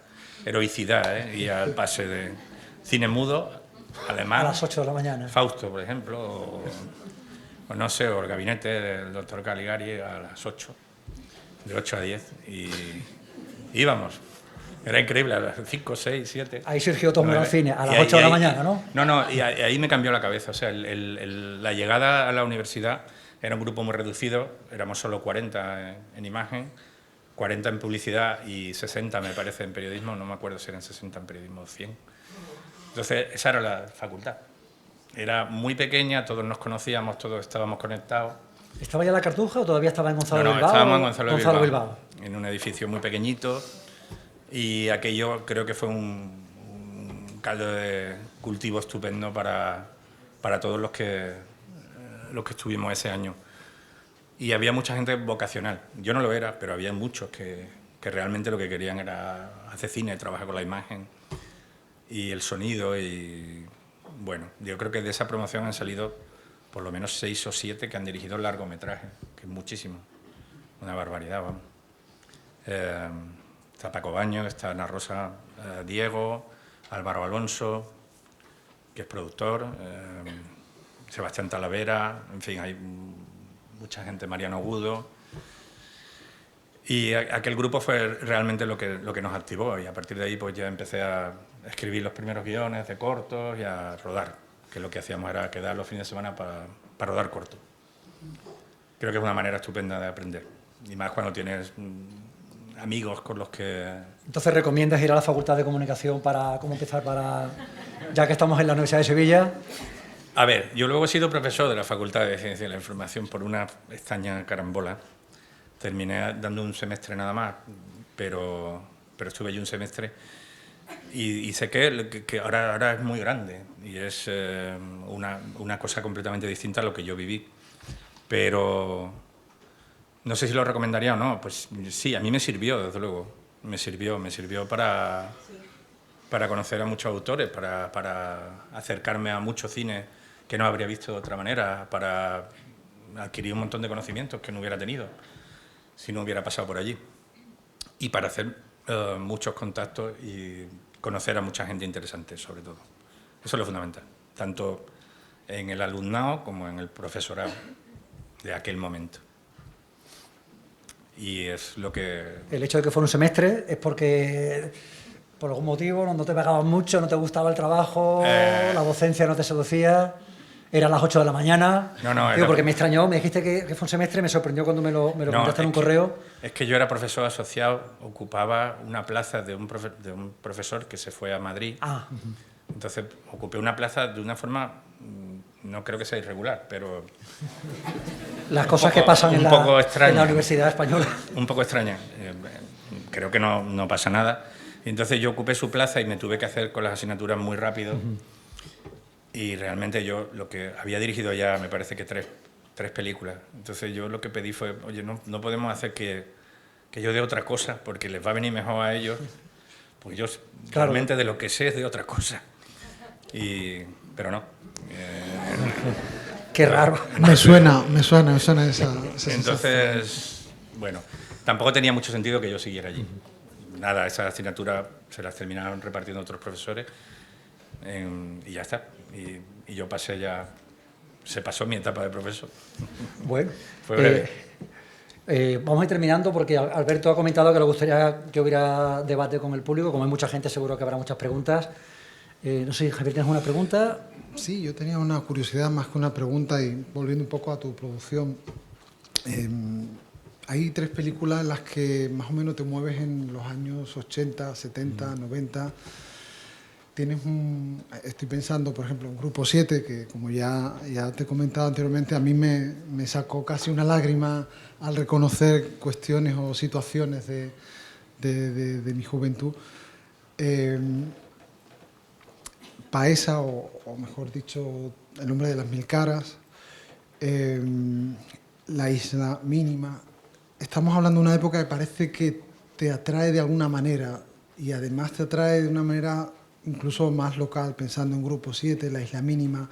Speaker 3: heroicidad, ¿eh? Y al pase de cine mudo, alemán.
Speaker 2: A las 8 de la mañana.
Speaker 3: Fausto, por ejemplo, o no sé, o el gabinete del doctor Caligari a las 8, de 8 a 10. Y íbamos. Era increíble, a las 5, 6, 7.
Speaker 2: Ahí surgió Tomar al cine, a las
Speaker 3: Y
Speaker 2: 8 de la
Speaker 3: ahí-
Speaker 2: mañana, ¿no?
Speaker 3: No, y ahí me cambió la cabeza. O sea, la llegada a la universidad era un grupo muy reducido, éramos solo 40 en imagen, 40 en publicidad y 60, me parece, en periodismo. No me acuerdo si eran 60 en periodismo o 100. Entonces, esa era la facultad. Era muy pequeña, todos nos conocíamos, todos estábamos conectados.
Speaker 2: ¿Estaba ya en la Cartuja o todavía estaba en Gonzalo
Speaker 3: No,
Speaker 2: Bilbao?
Speaker 3: estábamos en Gonzalo
Speaker 2: Bilbao.
Speaker 3: Bilbao, en un edificio muy pequeñito, y aquello creo que fue un caldo de cultivo estupendo para todos los que estuvimos ese año. Y había mucha gente vocacional. Yo no lo era, pero había muchos que realmente lo que querían era hacer cine, trabajar con la imagen y el sonido. Y bueno, yo creo que de esa promoción han salido por lo menos 6 o 7 que han dirigido largometrajes, que es muchísimo, una barbaridad, vamos. Está Paco Baño, está Ana Rosa Diego, Álvaro Alonso, que es productor, Sebastián Talavera, en fin, hay mucha gente, Mariano Agudo. Y aquel grupo fue realmente lo que nos activó, y a partir de ahí pues ya empecé a escribir los primeros guiones de cortos y a rodar, que lo que hacíamos era quedar los fines de semana para rodar cortos. Creo que es una manera estupenda de aprender, y más cuando tienes amigos con los que...
Speaker 2: Entonces, ¿recomiendas ir a la Facultad de Comunicación para cómo empezar ya que estamos en la Universidad de Sevilla?
Speaker 3: A ver, yo luego he sido profesor de la Facultad de Ciencia de la Información por una extraña carambola. Terminé dando un semestre nada más, pero estuve allí un semestre y sé que ahora es muy grande y es una cosa completamente distinta a lo que yo viví. Pero no sé si lo recomendaría o no. Pues sí, a mí me sirvió, desde luego. Me sirvió para conocer a muchos autores, para acercarme a mucho cine que no habría visto de otra manera, para adquirir un montón de conocimientos que no hubiera tenido si no hubiera pasado por allí, y para hacer muchos contactos y conocer a mucha gente interesante, sobre todo. Eso es lo fundamental. tanto en el alumnado como en el profesorado de aquel momento. Y es lo que...
Speaker 2: El hecho de que fuera un semestre es porque, por algún motivo, no te pagaban mucho, no te gustaba el trabajo, la docencia no te seducía, eran las 8 de la mañana.
Speaker 3: No,
Speaker 2: Digo, porque me extrañó, me dijiste que fue un semestre, me sorprendió cuando me lo mandaste en un correo.
Speaker 3: Es que yo era profesor asociado, ocupaba una plaza de un profesor que se fue a Madrid.
Speaker 2: Ah.
Speaker 3: Entonces ocupé una plaza de una forma, no creo que sea irregular, pero...
Speaker 2: Las cosas que pasan en la Universidad Española.
Speaker 3: Un poco extraña. Creo que no pasa nada. Y entonces yo ocupé su plaza y me tuve que hacer con las asignaturas muy rápido. Y realmente yo lo que había dirigido ya, me parece que tres películas. Entonces yo lo que pedí fue, oye, no podemos hacer que yo dé otra cosa, porque les va a venir mejor a ellos. Pues yo realmente de lo que sé es de otra cosa. Pero no.
Speaker 2: Qué raro.
Speaker 1: Me suena esa
Speaker 3: Entonces, bueno, tampoco tenía mucho sentido que yo siguiera allí. Nada, esa asignatura se las terminaron repartiendo otros profesores y ya está. Y yo pasé ya... Se pasó mi etapa de profesor.
Speaker 2: Bueno.
Speaker 3: Fue breve.
Speaker 2: Vamos a ir terminando porque Alberto ha comentado que le gustaría que hubiera debate con el público. Como hay mucha gente, seguro que habrá muchas preguntas. No sé, Javier, ¿tienes una pregunta?
Speaker 1: Sí, yo tenía una curiosidad más que una pregunta y volviendo un poco a tu producción. Hay 3 películas en las que más o menos te mueves en los años 80, 70, 90. Estoy pensando, por ejemplo, en Grupo 7, que como ya te he comentado anteriormente, a mí me sacó casi una lágrima al reconocer cuestiones o situaciones de mi juventud. Paesa, o mejor dicho, El hombre de las mil caras, La isla mínima. Estamos hablando de una época que parece que te atrae de alguna manera y además te atrae de una manera incluso más local, pensando en Grupo 7, La isla mínima.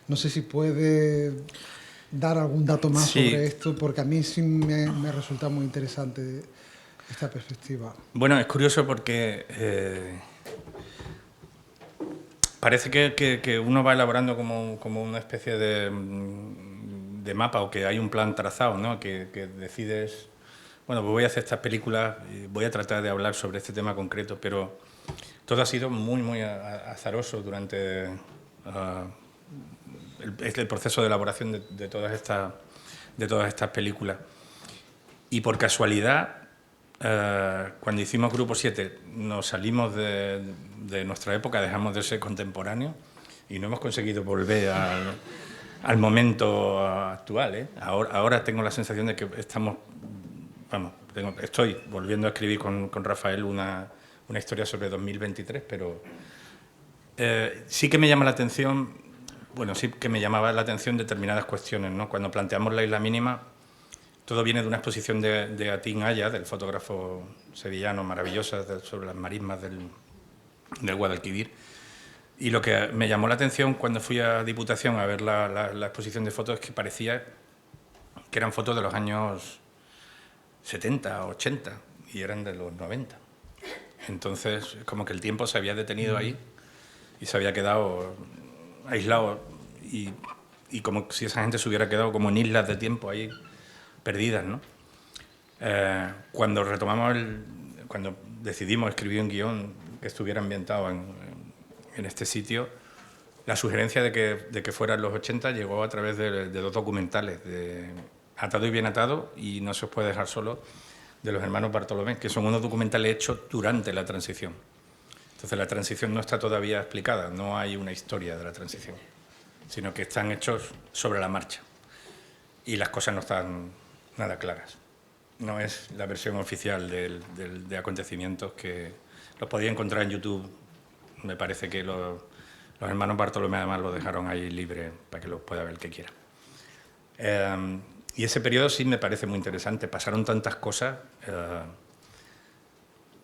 Speaker 1: No sé si puede dar algún dato más sobre esto, porque a mí sí me resulta muy interesante esta perspectiva.
Speaker 3: Bueno, es curioso porque parece que uno va elaborando como una especie de mapa, o que hay un plan trazado, ¿no? Que decides, bueno, pues voy a hacer estas películas y voy a tratar de hablar sobre este tema concreto, pero todo ha sido muy, muy azaroso durante el proceso de elaboración de todas estas películas. Y por casualidad, cuando hicimos Grupo 7, nos salimos de nuestra época, dejamos de ser contemporáneos y no hemos conseguido volver al momento actual, ¿eh? Ahora tengo la sensación de que estoy volviendo a escribir con Rafael una historia sobre 2023, pero sí que me llama la atención, sí que me llamaba la atención determinadas cuestiones, ¿no? Cuando planteamos La isla mínima, todo viene de una exposición de Atín Aya, del fotógrafo sevillano, maravillosa, sobre las marismas del Guadalquivir. Y lo que me llamó la atención cuando fui a Diputación a ver la exposición de fotos es que parecía que eran fotos de los años 70, 80, y eran de los 90. Entonces, como que el tiempo se había detenido ahí y se había quedado aislado, y como si esa gente se hubiera quedado como en islas de tiempo ahí perdidas, ¿no? Cuando decidimos escribir un guión que estuviera ambientado en este sitio, la sugerencia de que fueran los 80 llegó a través de 2 documentales, de Atado y bien atado y No se os puede dejar solo, de los hermanos Bartolomé, que son unos documentales hechos durante la transición. Entonces la transición no está todavía explicada, no hay una historia de la transición, sino que están hechos sobre la marcha y las cosas no están nada claras. No es la versión oficial de acontecimientos, que los podéis encontrar en YouTube. Me parece que los hermanos Bartolomé además lo dejaron ahí libre para que lo pueda ver el que quiera. Y ese periodo sí me parece muy interesante. Pasaron tantas cosas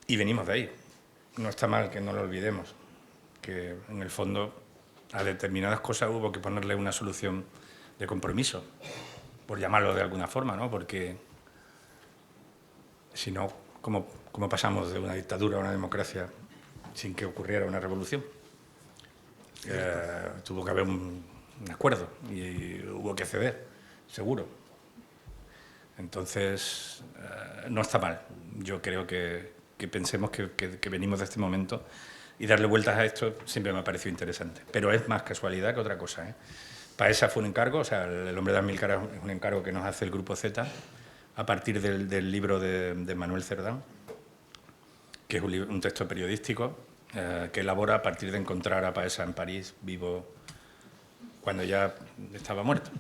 Speaker 3: y venimos de ahí. No está mal que no lo olvidemos, que en el fondo a determinadas cosas hubo que ponerle una solución de compromiso, por llamarlo de alguna forma, ¿no? Porque si no, ¿cómo pasamos de una dictadura a una democracia sin que ocurriera una revolución? tuvo que haber un acuerdo y hubo que ceder, seguro. Entonces, no está mal. Yo creo que pensemos que venimos de este momento y darle vueltas a esto siempre me ha parecido interesante. Pero es más casualidad que otra cosa, ¿eh? Paesa fue un encargo, o sea, El hombre de Amílcar es un encargo que nos hace el Grupo Z a partir del libro de Manuel Cerdán, que es un texto periodístico que elabora a partir de encontrar a Paesa en París vivo cuando ya estaba muerto.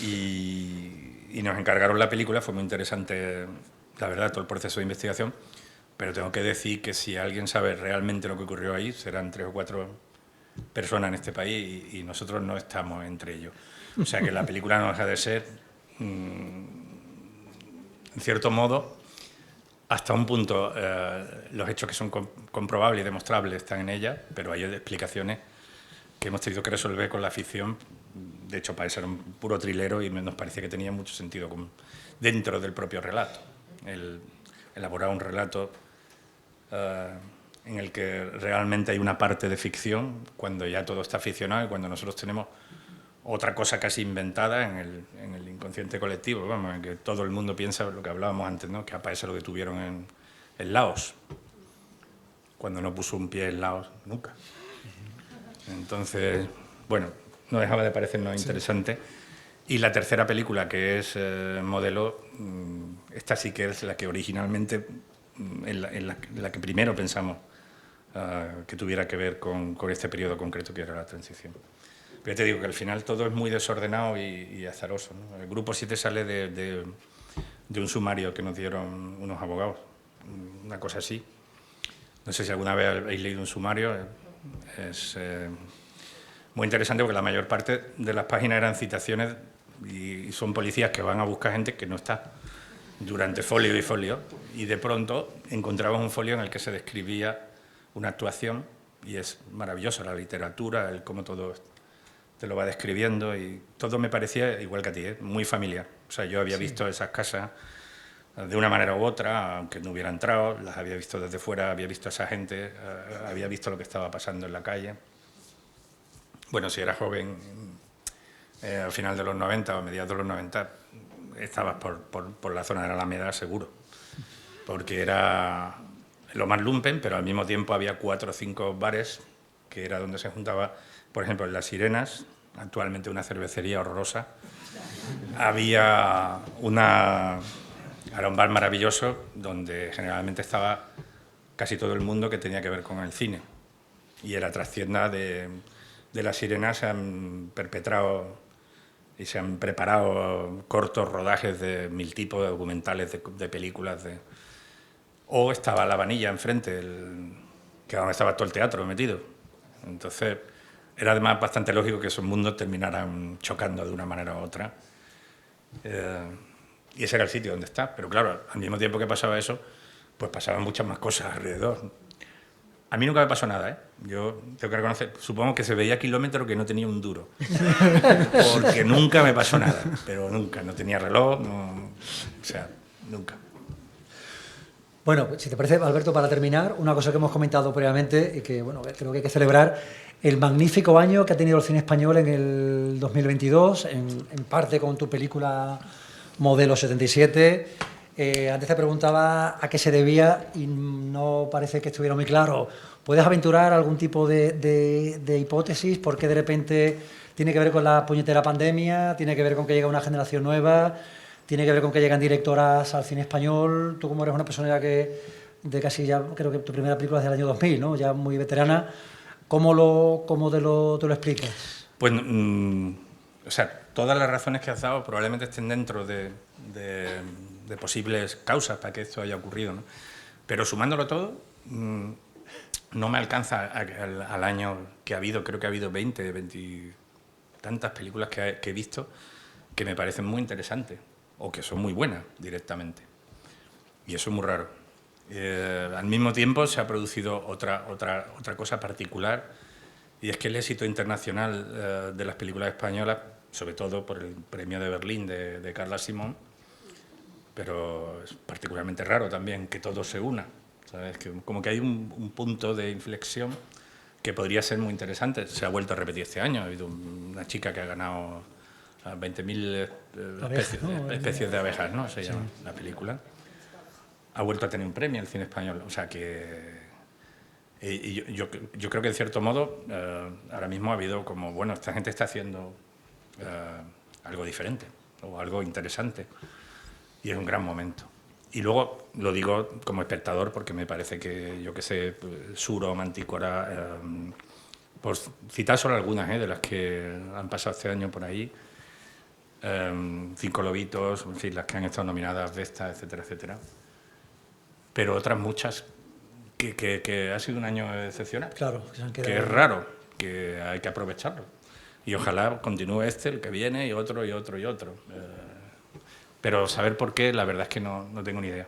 Speaker 3: Y nos encargaron la película, fue muy interesante, la verdad, todo el proceso de investigación, pero tengo que decir que si alguien sabe realmente lo que ocurrió ahí, serán 3 o 4 personas en este país y nosotros no estamos entre ellos. O sea que la película no deja de ser, en cierto modo, hasta un punto, los hechos que son comprobables y demostrables están en ella, pero hay explicaciones que hemos tenido que resolver con la ficción. De hecho, para eso era un puro trilero y nos parecía que tenía mucho sentido dentro del propio relato. El elaborar un relato en el que realmente hay una parte de ficción, cuando ya todo está ficcionado y cuando nosotros tenemos otra cosa casi inventada en el inconsciente colectivo, vamos, en que todo el mundo piensa lo que hablábamos antes, ¿no? Que a Paesa lo detuvieron en Laos, cuando no puso un pie en Laos nunca. Entonces, bueno, no dejaba de parecernos interesante. Y la tercera película, que es Modelo, esta sí que es la que originalmente, en la que primero pensamos que tuviera que ver con este periodo concreto que era la transición. Pero ya te digo que al final todo es muy desordenado y azaroso, ¿no? El Grupo 7 sale de un sumario que nos dieron unos abogados, una cosa así. No sé si alguna vez habéis leído un sumario. Es muy interesante porque la mayor parte de las páginas eran citaciones y son policías que van a buscar gente que no está durante folio y folio, y de pronto encontrabas un folio en el que se describía una actuación, y es maravilloso la literatura, el cómo todo te lo va describiendo, y todo me parecía, igual que a ti, muy familiar. O sea, yo había visto esas casas de una manera u otra, aunque no hubiera entrado, las había visto desde fuera, había visto a esa gente, había visto lo que estaba pasando en la calle. Bueno, si era joven, al final de los 90 o a mediados de los 90, estabas por la zona de la Alameda seguro, porque era lo más lumpen, pero al mismo tiempo había 4 o 5 bares que era donde se juntaba, por ejemplo, en Las Sirenas, actualmente una cervecería horrorosa. Era un bar maravilloso donde generalmente estaba casi todo el mundo que tenía que ver con el cine. Y en la trastienda de Las Sirenas se han perpetrado y se han preparado cortos rodajes de 1000 tipos de documentales, de películas. O estaba La Vanilla enfrente, que donde estaba todo el teatro metido. Entonces, era además bastante lógico que esos mundos terminaran chocando de una manera u otra. Y ese era el sitio donde está. Pero claro, al mismo tiempo que pasaba eso, pues pasaban muchas más cosas alrededor. A mí nunca me pasó nada, ¿eh? Yo tengo que reconocer, supongo que se veía a kilómetros que no tenía un duro. Porque nunca me pasó nada, pero nunca. No tenía reloj, no, o sea, nunca.
Speaker 2: Bueno, si te parece, Alberto, para terminar, una cosa que hemos comentado previamente y que, bueno, creo que hay que celebrar, el magnífico año que ha tenido el cine español en el 2022, en parte con tu película Modelo 77. Antes te preguntaba a qué se debía y no parece que estuviera muy claro. ¿Puedes aventurar algún tipo de hipótesis? ¿Por qué de repente tiene que ver con la puñetera pandemia? ¿Tiene que ver con que llega una generación nueva? ¿Tiene que ver con que llegan directoras al cine español? Tú, como eres una persona que de casi ya, creo que tu primera película es del año 2000, ¿no? Ya muy veterana, ¿cómo te lo explicas?
Speaker 3: Pues, o sea, todas las razones que has dado probablemente estén dentro de posibles causas para que esto haya ocurrido, ¿no? Pero sumándolo todo, no me alcanza al año que ha habido. Creo que ha habido 20 tantas películas que he visto que me parecen muy interesantes o que son muy buenas directamente. Y eso es muy raro. Al mismo tiempo se ha producido otra cosa particular, y es que el éxito internacional de las películas españolas, sobre todo por el premio de Berlín de Carla Simón, pero es particularmente raro también que todo se una, ¿sabes? Como que hay un punto de inflexión que podría ser muy interesante. Se ha vuelto a repetir este año. Ha habido una chica que ha ganado 20.000 especies,
Speaker 2: ¿no?
Speaker 3: especies de abejas, ¿no? Se llama la película. Ha vuelto a tener un premio el cine español. O sea que... Y yo creo que, en cierto modo, ahora mismo ha habido como, bueno, esta gente está haciendo algo diferente o algo interesante. Y es un gran momento. Y luego lo digo como espectador porque me parece que, yo qué sé, Suro, Mantícora, por citar solo algunas de las que han pasado este año por ahí, Cinco Lobitos, en fin, las que han estado nominadas, Vesta, etcétera, etcétera. Pero otras muchas que ha sido un año excepcional.
Speaker 2: Claro, que se han quedado...
Speaker 3: Que es raro, que hay que aprovecharlo. Y ojalá continúe el que viene, y otro, y otro, y otro. Pero saber por qué, la verdad es que no tengo ni idea.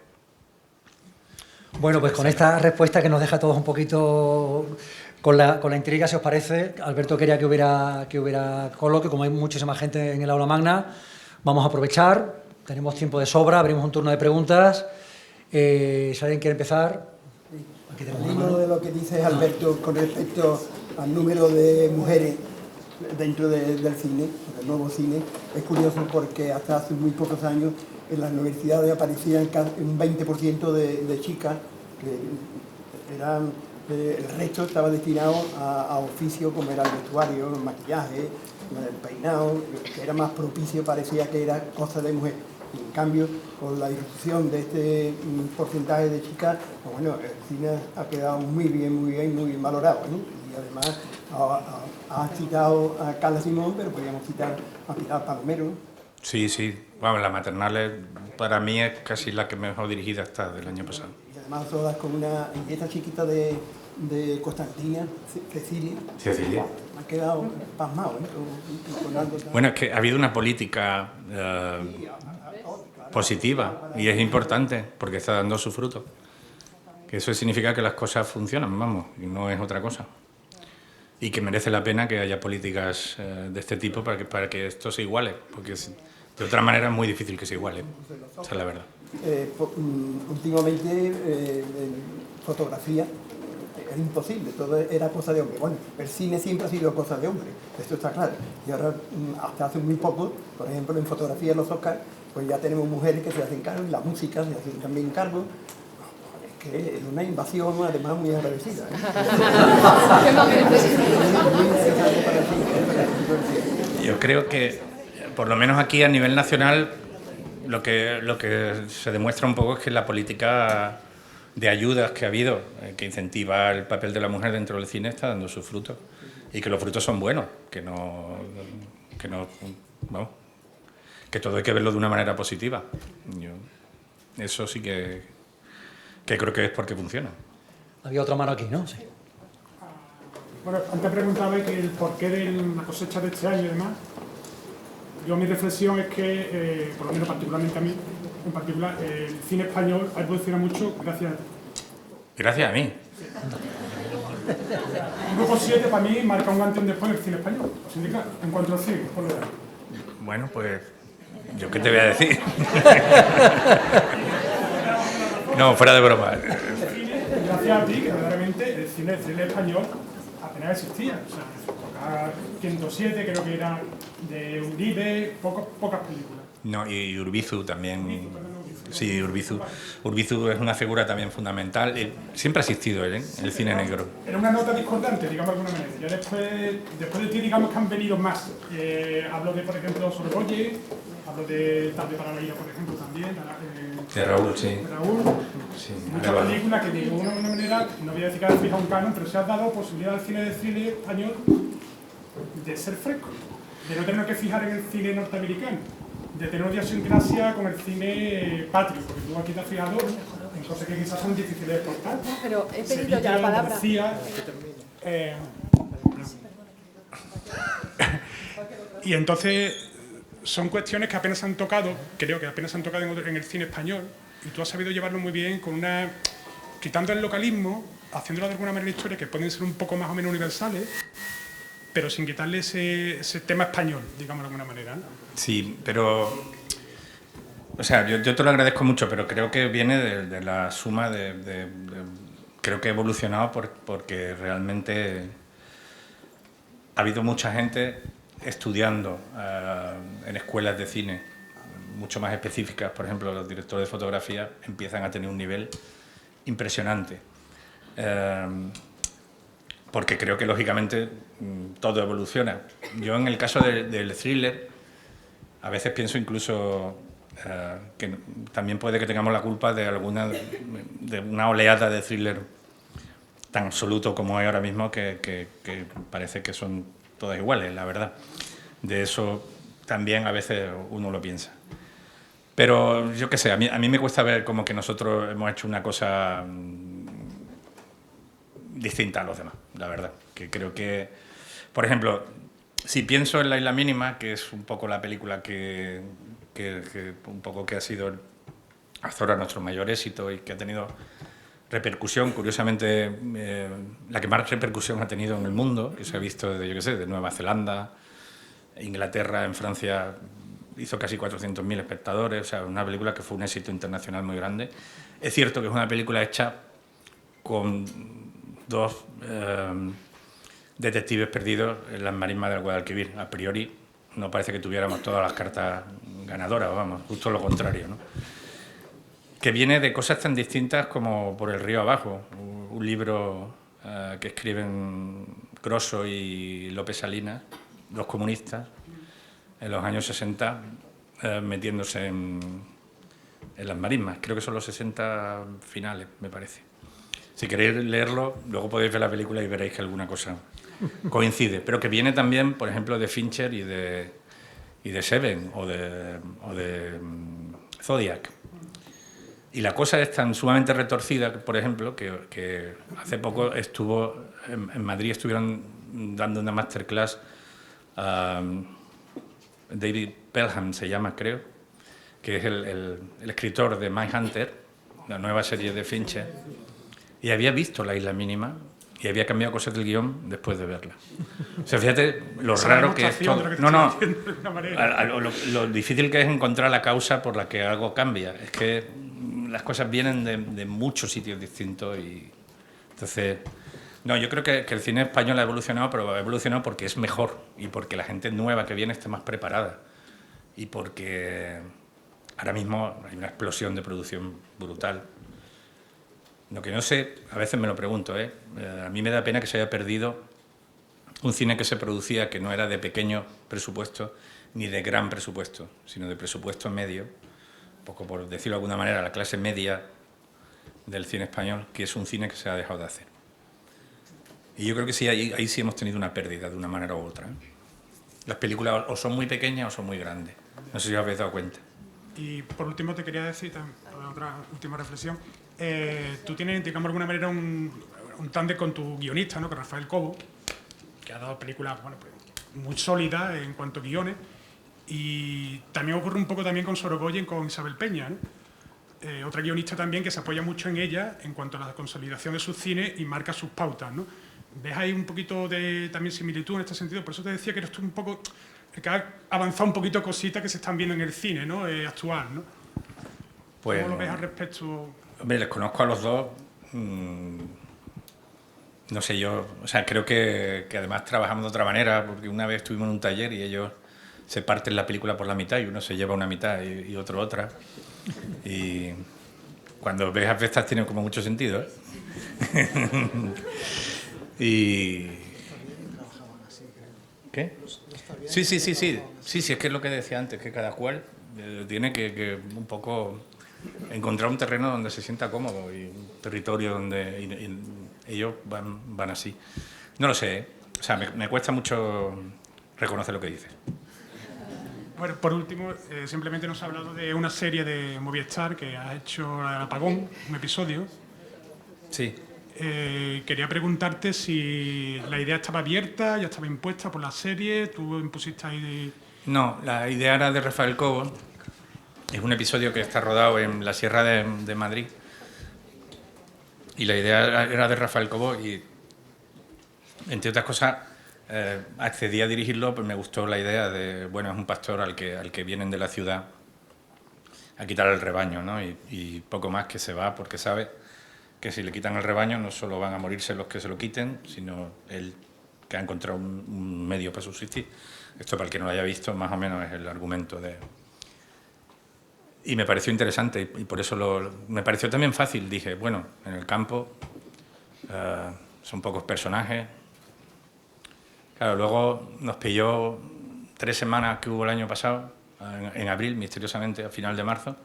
Speaker 2: Bueno, pues con esta respuesta que nos deja a todos un poquito con la intriga, si os parece, Alberto quería que hubiera coloquio, como hay muchísima gente en el aula magna, vamos a aprovechar, tenemos tiempo de sobra, abrimos un turno de preguntas. Si alguien quiere empezar... Aquí tenemos
Speaker 4: Al
Speaker 2: una
Speaker 4: hilo
Speaker 2: mano.
Speaker 4: de lo que dice Alberto con respecto al número de mujeres dentro del cine, del nuevo cine, es curioso porque hasta hace muy pocos años en las universidades aparecían un 20% de chicas, que eran, el resto estaba destinado a oficios como era el vestuario, el maquillaje, el peinado, que era más propicio, parecía que era cosa de mujer. Y en cambio, con la disminución de este porcentaje de chicas, pues bueno, el cine ha quedado muy bien valorado, ¿no? Y además ha citado a Carla Simón, pero podríamos citar a Pilar Palomero, ¿no?
Speaker 3: Sí, sí. Vamos, la maternal para mí es casi la que mejor dirigida está del año pasado.
Speaker 4: Y además todas con una... Y esta chiquita de Constantina, Cecilia,
Speaker 3: Cecilia.
Speaker 4: me ha quedado pasmado, ¿eh? Con algo tan...
Speaker 3: Bueno, es que ha habido una política positiva y es importante porque está dando su fruto. Que eso significa que las cosas funcionan, vamos, y no es otra cosa. Y que merece la pena que haya políticas de este tipo para que esto se iguale, porque de otra manera es muy difícil que se iguale. Esa es la verdad.
Speaker 4: Últimamente en fotografía era imposible, todo era cosa de hombre. Bueno, el cine siempre ha sido cosa de hombre, esto está claro. Y ahora, hasta hace muy poco, por ejemplo, en fotografía en los Oscars, pues ya tenemos mujeres que se hacen cargo y la música se hacen también cargo. Es que es una invasión, además, muy agradecida, ¿eh?
Speaker 3: Yo creo que, por lo menos aquí a nivel nacional, lo que se demuestra un poco es que la política de ayudas que ha habido, que incentiva el papel de la mujer dentro del cine, está dando sus frutos. Y que los frutos son buenos, vamos, que todo hay que verlo de una manera positiva. Eso sí que creo que es porque funciona.
Speaker 2: Había otra mano aquí, ¿no? Sí.
Speaker 5: Bueno, antes preguntaba que el porqué de la cosecha de este año y demás. Yo mi reflexión es que, por lo menos particularmente a mí, en particular, el cine español ha evolucionado mucho gracias a ti.
Speaker 3: Gracias a mí.
Speaker 5: Grupo 7 para mí marca un antes y un después del cine español, sindical, en cuanto al cine, por lo menos.
Speaker 3: Bueno, pues, ¿yo qué te voy a decir? No, fuera de broma.
Speaker 5: Gracias a ti, que verdaderamente el cine español apenas existía. O sea, tocar 107 creo que era de Uribe, pocas películas.
Speaker 3: No, y Urbizu también. Sí, Urbizu. Urbizu es una figura también fundamental. Siempre ha existido él, ¿eh? El cine negro.
Speaker 5: Era una nota discordante, digamos de alguna manera. Ya después de ti, digamos que han venido más. Hablo de, por ejemplo, sobre Oye, hablo de Tarde para la ira, por ejemplo, también.
Speaker 3: De Raúl, sí.
Speaker 5: De Raúl.
Speaker 3: Sí,
Speaker 5: Muchas películas que de alguna manera, no voy a decir que has fijado un canon, pero se ha dado posibilidad al cine español de ser fresco, de no tener que fijar en el cine norteamericano, de tener una idiosincrasia con el cine patrio, porque tú aquí te has fijado en cosas que quizás son difíciles de exportar.
Speaker 6: Pero he pedido ya la palabra.
Speaker 5: Andalucía, y entonces son cuestiones que apenas han tocado, creo que apenas han tocado en el cine español, y tú has sabido llevarlo muy bien con quitando el localismo, haciéndolo de alguna manera la historia, que pueden ser un poco más o menos universales, pero sin quitarle ese tema español, digamos de alguna manera, ¿no?
Speaker 3: Sí, pero... O sea, yo te lo agradezco mucho, pero creo que viene de la suma creo que he evolucionado porque realmente ha habido mucha gente estudiando en escuelas de cine mucho más específicas. Por ejemplo, los directores de fotografía empiezan a tener un nivel impresionante. Porque creo que, lógicamente, todo evoluciona. Yo, en el caso del thriller, a veces pienso incluso que también puede que tengamos la culpa de una oleada de thriller tan absoluto como hay ahora mismo, que parece que son todas iguales, la verdad. De eso también a veces uno lo piensa. Pero yo qué sé, a mí me cuesta ver como que nosotros hemos hecho una cosa distinta a los demás, la verdad. Que creo que, por ejemplo, si pienso en La Isla Mínima, que es un poco la película que ha sido hasta ahora nuestro mayor éxito y que ha tenido repercusión, curiosamente, la que más repercusión ha tenido en el mundo, que se ha visto desde, yo qué sé, de Nueva Zelanda, Inglaterra, en Francia hizo casi 400.000 espectadores, o sea, una película que fue un éxito internacional muy grande. Es cierto que es una película hecha con dos detectives perdidos en las marismas del Guadalquivir. A priori no parece que tuviéramos todas las cartas ganadoras, vamos, justo lo contrario, ¿no? Que viene de cosas tan distintas como Por el río abajo, un libro que escriben Grosso y López Salinas, dos comunistas, en los años 60, metiéndose en las marismas. Creo que son los 60 finales, me parece. Si queréis leerlo, luego podéis ver la película y veréis que alguna cosa coincide. Pero que viene también, por ejemplo, de Fincher y de Seven o de Zodiac. Y la cosa es tan sumamente retorcida, por ejemplo, que hace poco estuvo en Madrid, estuvieron dando una masterclass a David Pelham, se llama, creo, que es el escritor de Mindhunter, la nueva serie de Fincher, y había visto La Isla Mínima y había cambiado cosas del guión después de verla. O sea, fíjate lo raro que es todo. Lo difícil que es encontrar la causa por la que algo cambia. Es que las cosas vienen de muchos sitios distintos y entonces... No, yo creo que el cine español ha evolucionado, pero ha evolucionado porque es mejor y porque la gente nueva que viene está más preparada y porque ahora mismo hay una explosión de producción brutal. Lo que no sé, a veces me lo pregunto, a mí me da pena que se haya perdido un cine que se producía que no era de pequeño presupuesto ni de gran presupuesto, sino de presupuesto medio, un poco por decirlo de alguna manera, la clase media del cine español, que es un cine que se ha dejado de hacer. Y yo creo que sí, ahí sí hemos tenido una pérdida de una manera u otra. Las películas o son muy pequeñas o son muy grandes. No sé si os habéis dado cuenta.
Speaker 5: Y por último te quería decir, otra última reflexión, tú tienes, digamos, de alguna manera un tándem con tu guionista, ¿no? Con Rafael Cobo, que ha dado películas, bueno, pues, muy sólidas en cuanto a guiones, y también ocurre un poco también con Sorogoyen, con Isabel Peña, ¿no? Otra guionista también que se apoya mucho en ella en cuanto a la consolidación de sus cines y marca sus pautas, ¿no? ¿Ves ahí un poquito de también similitud en este sentido? Por eso te decía que eres tú un poco que ha avanzado un poquito cositas que se están viendo en el cine, ¿no? Actual, ¿no?
Speaker 3: Pues,
Speaker 5: ¿cómo lo ves al respecto?
Speaker 3: Hombre, les conozco a los dos. No sé, yo, o sea, creo que además trabajamos de otra manera, porque una vez estuvimos en un taller y ellos se parten la película por la mitad y uno se lleva una mitad y otro otra. Y cuando ves a Vestas tiene como mucho sentido, Y... ¿Qué? Sí, es que es lo que decía antes, que cada cual tiene que un poco encontrar un terreno donde se sienta cómodo y un territorio donde y ellos van así. No lo sé, o sea, me cuesta mucho reconocer lo que dices.
Speaker 5: Bueno, por último, simplemente nos ha hablado de una serie de Movistar que ha hecho Apagón, un episodio.
Speaker 3: Sí.
Speaker 5: Quería preguntarte si la idea estaba abierta, ya estaba impuesta por la serie, tú impusiste ahí...
Speaker 3: No, la idea era de Rafael Cobo. Es un episodio que está rodado en la Sierra de Madrid. Y la idea era de Rafael Cobo y, entre otras cosas, accedí a dirigirlo, pues me gustó la idea de, bueno, es un pastor al que vienen de la ciudad a quitar el rebaño, ¿no? Y poco más, que se va porque sabe que si le quitan el rebaño no solo van a morirse los que se lo quiten, sino él que ha encontrado un medio para subsistir. Esto, para el que no lo haya visto, más o menos es el argumento de... Y me pareció interesante y por eso me pareció también fácil. Dije, bueno, en el campo son pocos personajes. Claro, luego nos pilló 3 semanas que hubo el año pasado, en abril, misteriosamente, a final de marzo,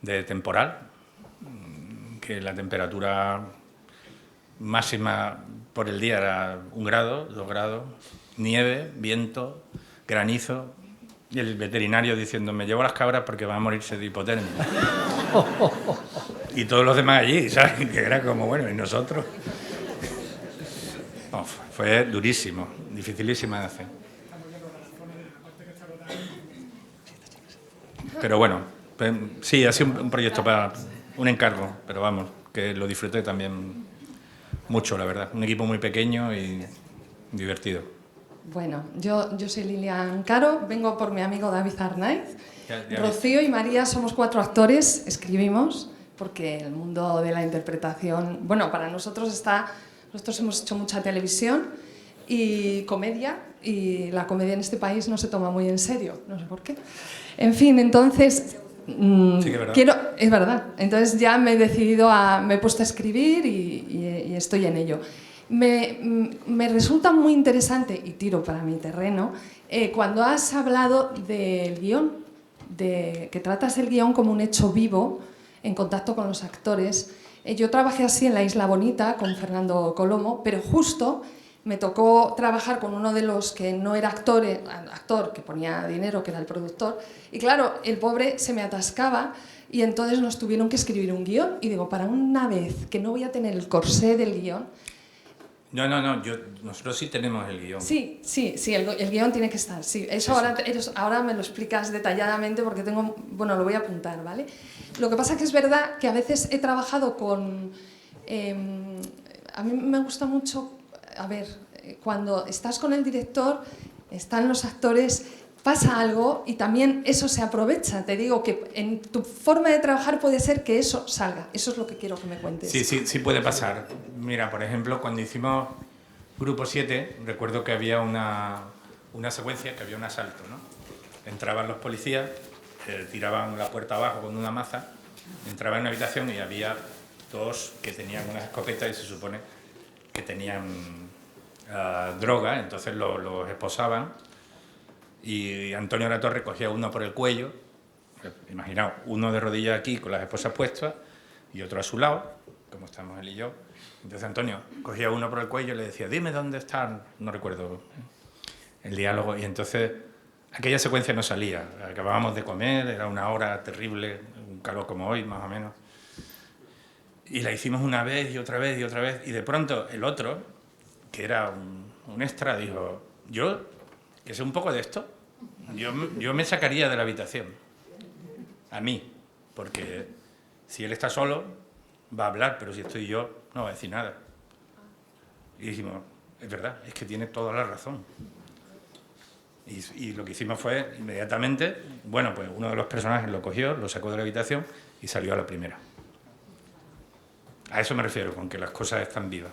Speaker 3: de temporal, que la temperatura máxima por el día era 1 grado, 2 grados, nieve, viento, granizo, y el veterinario diciendo, me llevo las cabras porque van a morirse de hipotermia. Y todos los demás allí, ¿sabes? Que era como, bueno, ¿y nosotros? No, fue durísimo, dificilísima de hacer. Pero bueno, sí, ha sido un proyecto para un encargo, pero vamos, que lo disfruté también mucho, la verdad. Un equipo muy pequeño y divertido.
Speaker 6: Bueno, yo soy Lilian Caro, vengo por mi amigo David Arnaiz.
Speaker 3: Ya
Speaker 6: Rocío y María somos 4 actores, escribimos, porque el mundo de la interpretación, bueno, para nosotros nosotros hemos hecho mucha televisión y comedia, y la comedia en este país no se toma muy en serio, no sé por qué. En fin, entonces,
Speaker 3: Sí, que es verdad.
Speaker 6: es verdad, entonces ya me he decidido, me he puesto a escribir y estoy en ello. Me resulta muy interesante, y tiro para mi terreno, cuando has hablado del guión, que tratas el guión como un hecho vivo, en contacto con los actores. Yo trabajé así en La Isla Bonita con Fernando Colomo, pero justo me tocó trabajar con uno de los que no era actor, que ponía dinero, que era el productor, y claro, el pobre se me atascaba y entonces nos tuvieron que escribir un guión, y digo, para una vez que no voy a tener el corsé del guión.
Speaker 3: No, nosotros sí tenemos el guión.
Speaker 6: Sí, el guión tiene que estar. Sí, eso
Speaker 3: Sí.
Speaker 6: ahora me lo explicas detalladamente porque lo voy a apuntar, ¿vale? Lo que pasa es que es verdad que a veces he trabajado con... a mí me gusta mucho, cuando estás con el director, están los actores, pasa algo y también eso se aprovecha. Te digo que en tu forma de trabajar puede ser que eso salga. Eso es lo que quiero que me cuentes.
Speaker 3: Sí puede pasar. Mira, por ejemplo, cuando hicimos Grupo 7, recuerdo que había una secuencia, que había un asalto, ¿no? Entraban los policías, tiraban la puerta abajo con una maza, entraban en una habitación y había 2 que tenían unas escopetas y se supone que tenían droga, entonces los esposaban. Y Antonio Latorre cogía uno por el cuello, imaginaos, uno de rodillas aquí con las esposas puestas y otro a su lado, como estamos él y yo. Entonces Antonio cogía uno por el cuello y le decía, dime dónde están, no recuerdo el diálogo, y entonces aquella secuencia no salía. Acabábamos de comer, era una hora terrible, un calor como hoy más o menos, y la hicimos una vez y otra vez y otra vez, y de pronto el otro, que era un extra, dijo, yo, que sé un poco de esto, yo me sacaría de la habitación, a mí, porque si él está solo va a hablar, pero si estoy yo no va a decir nada. Y dijimos, es verdad, es que tiene toda la razón. Y lo que hicimos fue, inmediatamente, bueno, pues uno de los personajes lo cogió, lo sacó de la habitación y salió a la primera. A eso me refiero, con que las cosas están vivas.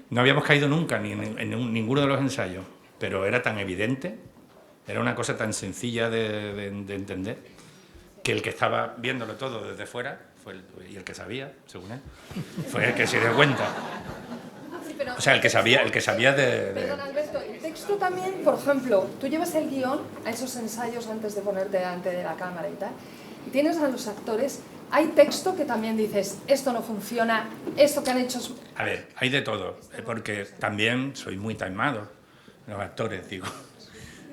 Speaker 3: No habíamos caído nunca ni en ninguno de los ensayos, pero era tan evidente, era una cosa tan sencilla de entender, que el que estaba viéndolo todo desde fuera, y el que sabía, según él, fue el que se dio cuenta. O sea, el que sabía de...
Speaker 6: Perdón, Alberto, el texto también, por ejemplo, tú llevas el guión a esos ensayos antes de ponerte delante de la cámara y tal, y tienes a los actores, hay texto que también dices, esto no funciona, esto que han hecho...
Speaker 3: A ver, hay de todo, porque también soy muy taimado, los actores, digo.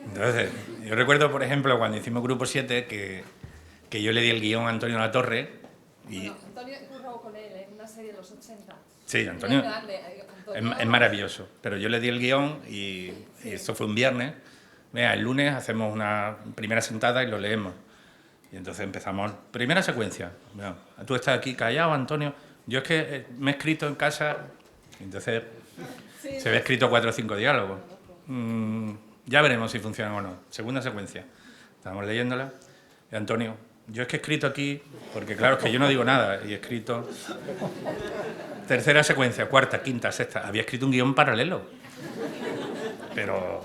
Speaker 3: Entonces, yo recuerdo, por ejemplo, cuando hicimos Grupo 7, que yo le di el guión a Antonio Latorre y...
Speaker 6: Bueno, Antonio curró con él en una serie de los 80.
Speaker 3: Sí, Antonio es maravilloso, pero yo le di el guión y esto fue un viernes. Mira, el lunes hacemos una primera sentada y lo leemos. Y entonces empezamos, primera secuencia. Mira, tú estás aquí callado, Antonio. Yo es que me he escrito en casa, entonces se había escrito 4 o 5 diálogos. Ya veremos si funcionan o no. Segunda secuencia. Estábamos leyéndola. Y Antonio, yo es que he escrito aquí, porque claro, es que yo no digo nada, y he escrito... Tercera secuencia, cuarta, quinta, sexta. Había escrito un guión paralelo. Pero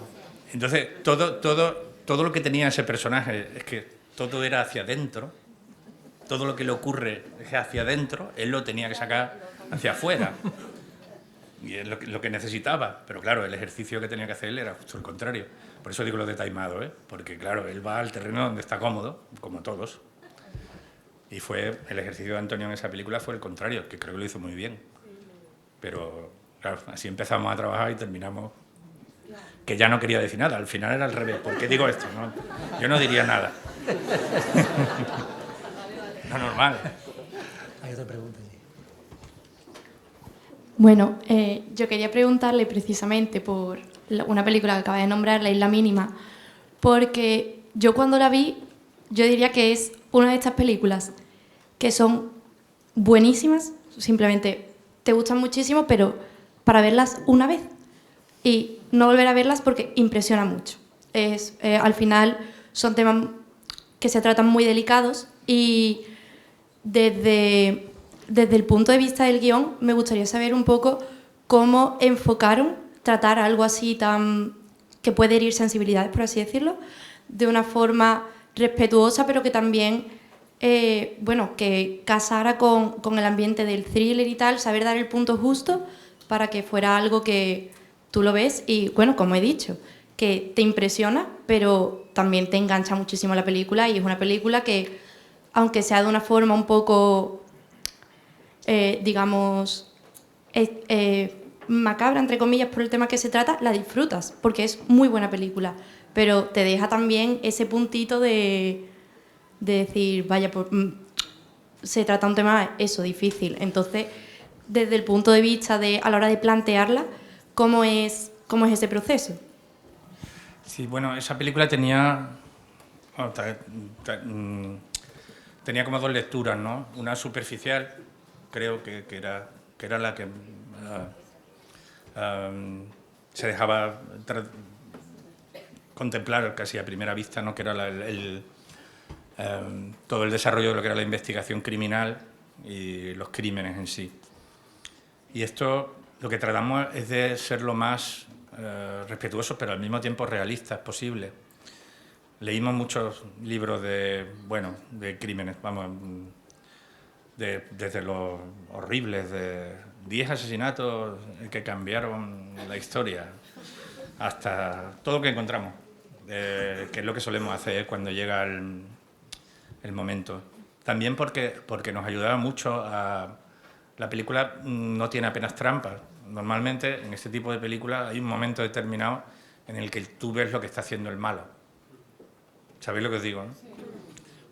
Speaker 3: entonces todo lo que tenía ese personaje es que todo era hacia adentro, todo lo que le ocurre es hacia adentro, él lo tenía que sacar hacia afuera. Y es lo que necesitaba. Pero claro, el ejercicio que tenía que hacer él era justo el contrario. Por eso digo lo de taimado, ¿eh? Porque claro, él va al terreno donde está cómodo, como todos. Y el ejercicio de Antonio en esa película fue el contrario, que creo que lo hizo muy bien. Pero claro, así empezamos a trabajar y terminamos... Que ya no quería decir nada, al final era al revés. ¿Por qué digo esto? No, yo no diría nada. No, normal.
Speaker 2: Hay otra pregunta.
Speaker 7: Bueno, yo quería preguntarle precisamente por una película que acaba de nombrar, La Isla Mínima, porque yo cuando la vi, yo diría que es una de estas películas que son buenísimas, simplemente te gustan muchísimo, pero para verlas una vez y no volver a verlas porque impresiona mucho. Al final son temas que se tratan muy delicados y desde el punto de vista del guión me gustaría saber un poco cómo enfocaron tratar algo así que puede herir sensibilidades, por así decirlo, de una forma respetuosa, pero que también que casara con el ambiente del thriller y tal, saber dar el punto justo para que fuera algo que tú lo ves y, bueno, como he dicho, que te impresiona, pero también te engancha muchísimo la película y es una película que, aunque sea de una forma un poco, digamos, macabra, entre comillas, por el tema que se trata, la disfrutas, porque es muy buena película, pero te deja también ese puntito de decir, vaya, se trata un tema, eso, difícil. Entonces, desde el punto de vista a la hora de plantearla, ¿cómo es ese proceso?
Speaker 3: Sí, bueno, esa película tenía como dos lecturas, ¿no? Una superficial, creo que era la que se dejaba contemplar casi a primera vista, ¿no? Que era todo el desarrollo de lo que era la investigación criminal y los crímenes en sí. Y esto, lo que tratamos es de ser lo más respetuosos, pero al mismo tiempo realistas posible. Leímos muchos libros de crímenes, desde los horribles, de 10 asesinatos que cambiaron la historia, hasta todo lo que encontramos, que es lo que solemos hacer cuando llega el momento. También porque nos ayudaba mucho a... La película no tiene apenas trampas. Normalmente en este tipo de películas hay un momento determinado en el que tú ves lo que está haciendo el malo. ¿Sabéis lo que os digo, no?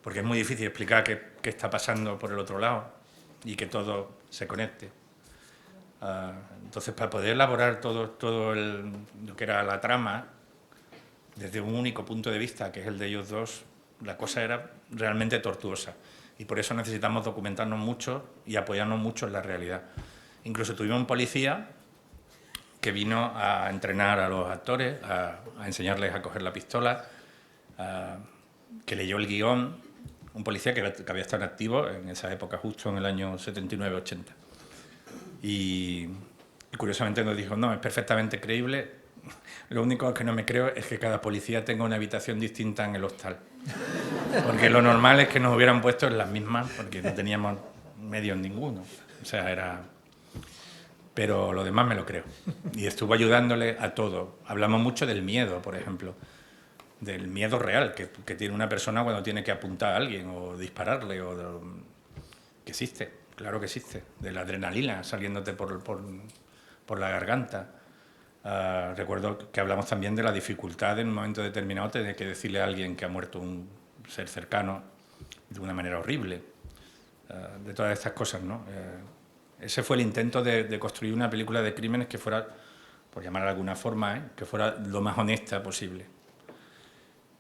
Speaker 3: Porque es muy difícil explicar qué está pasando por el otro lado y que todo se conecte. Entonces, para poder elaborar todo lo que era la trama, desde un único punto de vista, que es el de ellos dos, la cosa era realmente tortuosa. Y por eso necesitamos documentarnos mucho y apoyarnos mucho en la realidad. Incluso tuvimos un policía que vino a entrenar a los actores, a enseñarles a coger la pistola, que leyó el guión, un policía que había estado activo en esa época, justo en el año 79-80. Y curiosamente nos dijo, no, es perfectamente creíble, lo único que no me creo es que cada policía tenga una habitación distinta en el hostal. Porque lo normal es que nos hubieran puesto en las mismas, porque no teníamos medios ninguno. O sea, era... Pero lo demás me lo creo. Y estuvo ayudándole a todo. Hablamos mucho del miedo, por ejemplo. Del miedo real que tiene una persona cuando tiene que apuntar a alguien o dispararle. Que existe, claro que existe. De la adrenalina saliéndote por la garganta. Recuerdo que hablamos también de la dificultad en un momento determinado de que decirle a alguien que ha muerto un ser cercano de una manera horrible. De todas estas cosas, ¿no? Ese fue el intento de construir una película de crímenes que fuera, por llamar de alguna forma, que fuera lo más honesta posible.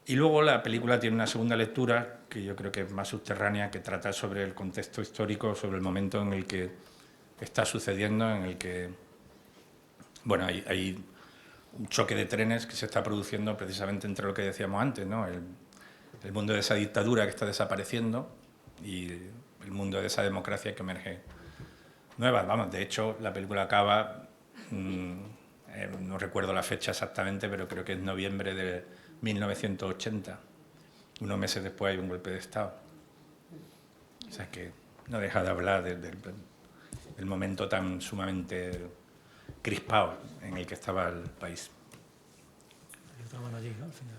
Speaker 3: Y luego la película tiene una segunda lectura, que yo creo que es más subterránea, que trata sobre el contexto histórico, sobre el momento en el que está sucediendo, en el que bueno, hay un choque de trenes que se está produciendo precisamente entre lo que decíamos antes, ¿no? El mundo de esa dictadura que está desapareciendo y el mundo de esa democracia que emerge nueva. Vamos, de hecho, la película acaba en no recuerdo la fecha exactamente, pero creo que es noviembre de 1980. Unos meses después hay un golpe de Estado. O sea que no deja de hablar del momento tan sumamente crispado en el que estaba el país.
Speaker 2: Hay otra mano allí, ¿no? Al final.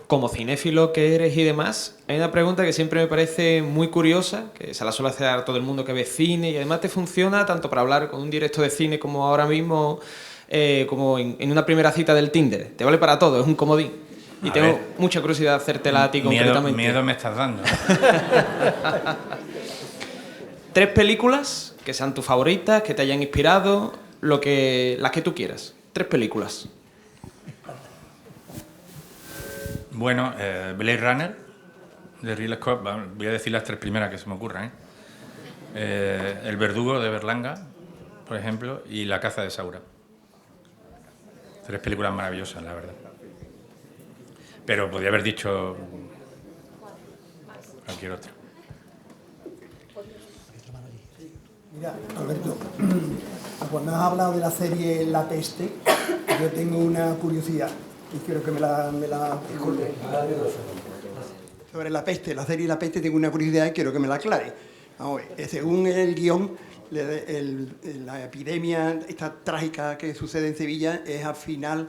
Speaker 8: Como cinéfilo que eres y demás, hay una pregunta que siempre me parece muy curiosa, que se la suele hacer a todo el mundo que ve cine, y además te funciona tanto para hablar con un directo de cine como ahora mismo, como en una primera cita del Tinder. Te vale para todo, es un comodín. Y tengo mucha curiosidad de hacértela a ti concretamente.
Speaker 3: Miedo me estás dando.
Speaker 8: 3 películas que sean tus favoritas, que te hayan inspirado, las que tú quieras. 3 películas.
Speaker 3: Bueno, Blade Runner, de Ridley Scott, voy a decir las 3 primeras que se me ocurran. El verdugo de Berlanga, por ejemplo, y La caza de Saura. 3 películas maravillosas, la verdad. Pero podría haber dicho cualquier otra.
Speaker 4: Mira, Alberto, cuando has hablado de la serie La Peste, yo tengo una curiosidad y quiero que me la disculpe. Sobre La Peste, la serie La Peste, tengo una curiosidad y quiero que me la aclare. Vamos a ver, según el guión, la epidemia esta trágica que sucede en Sevilla es al final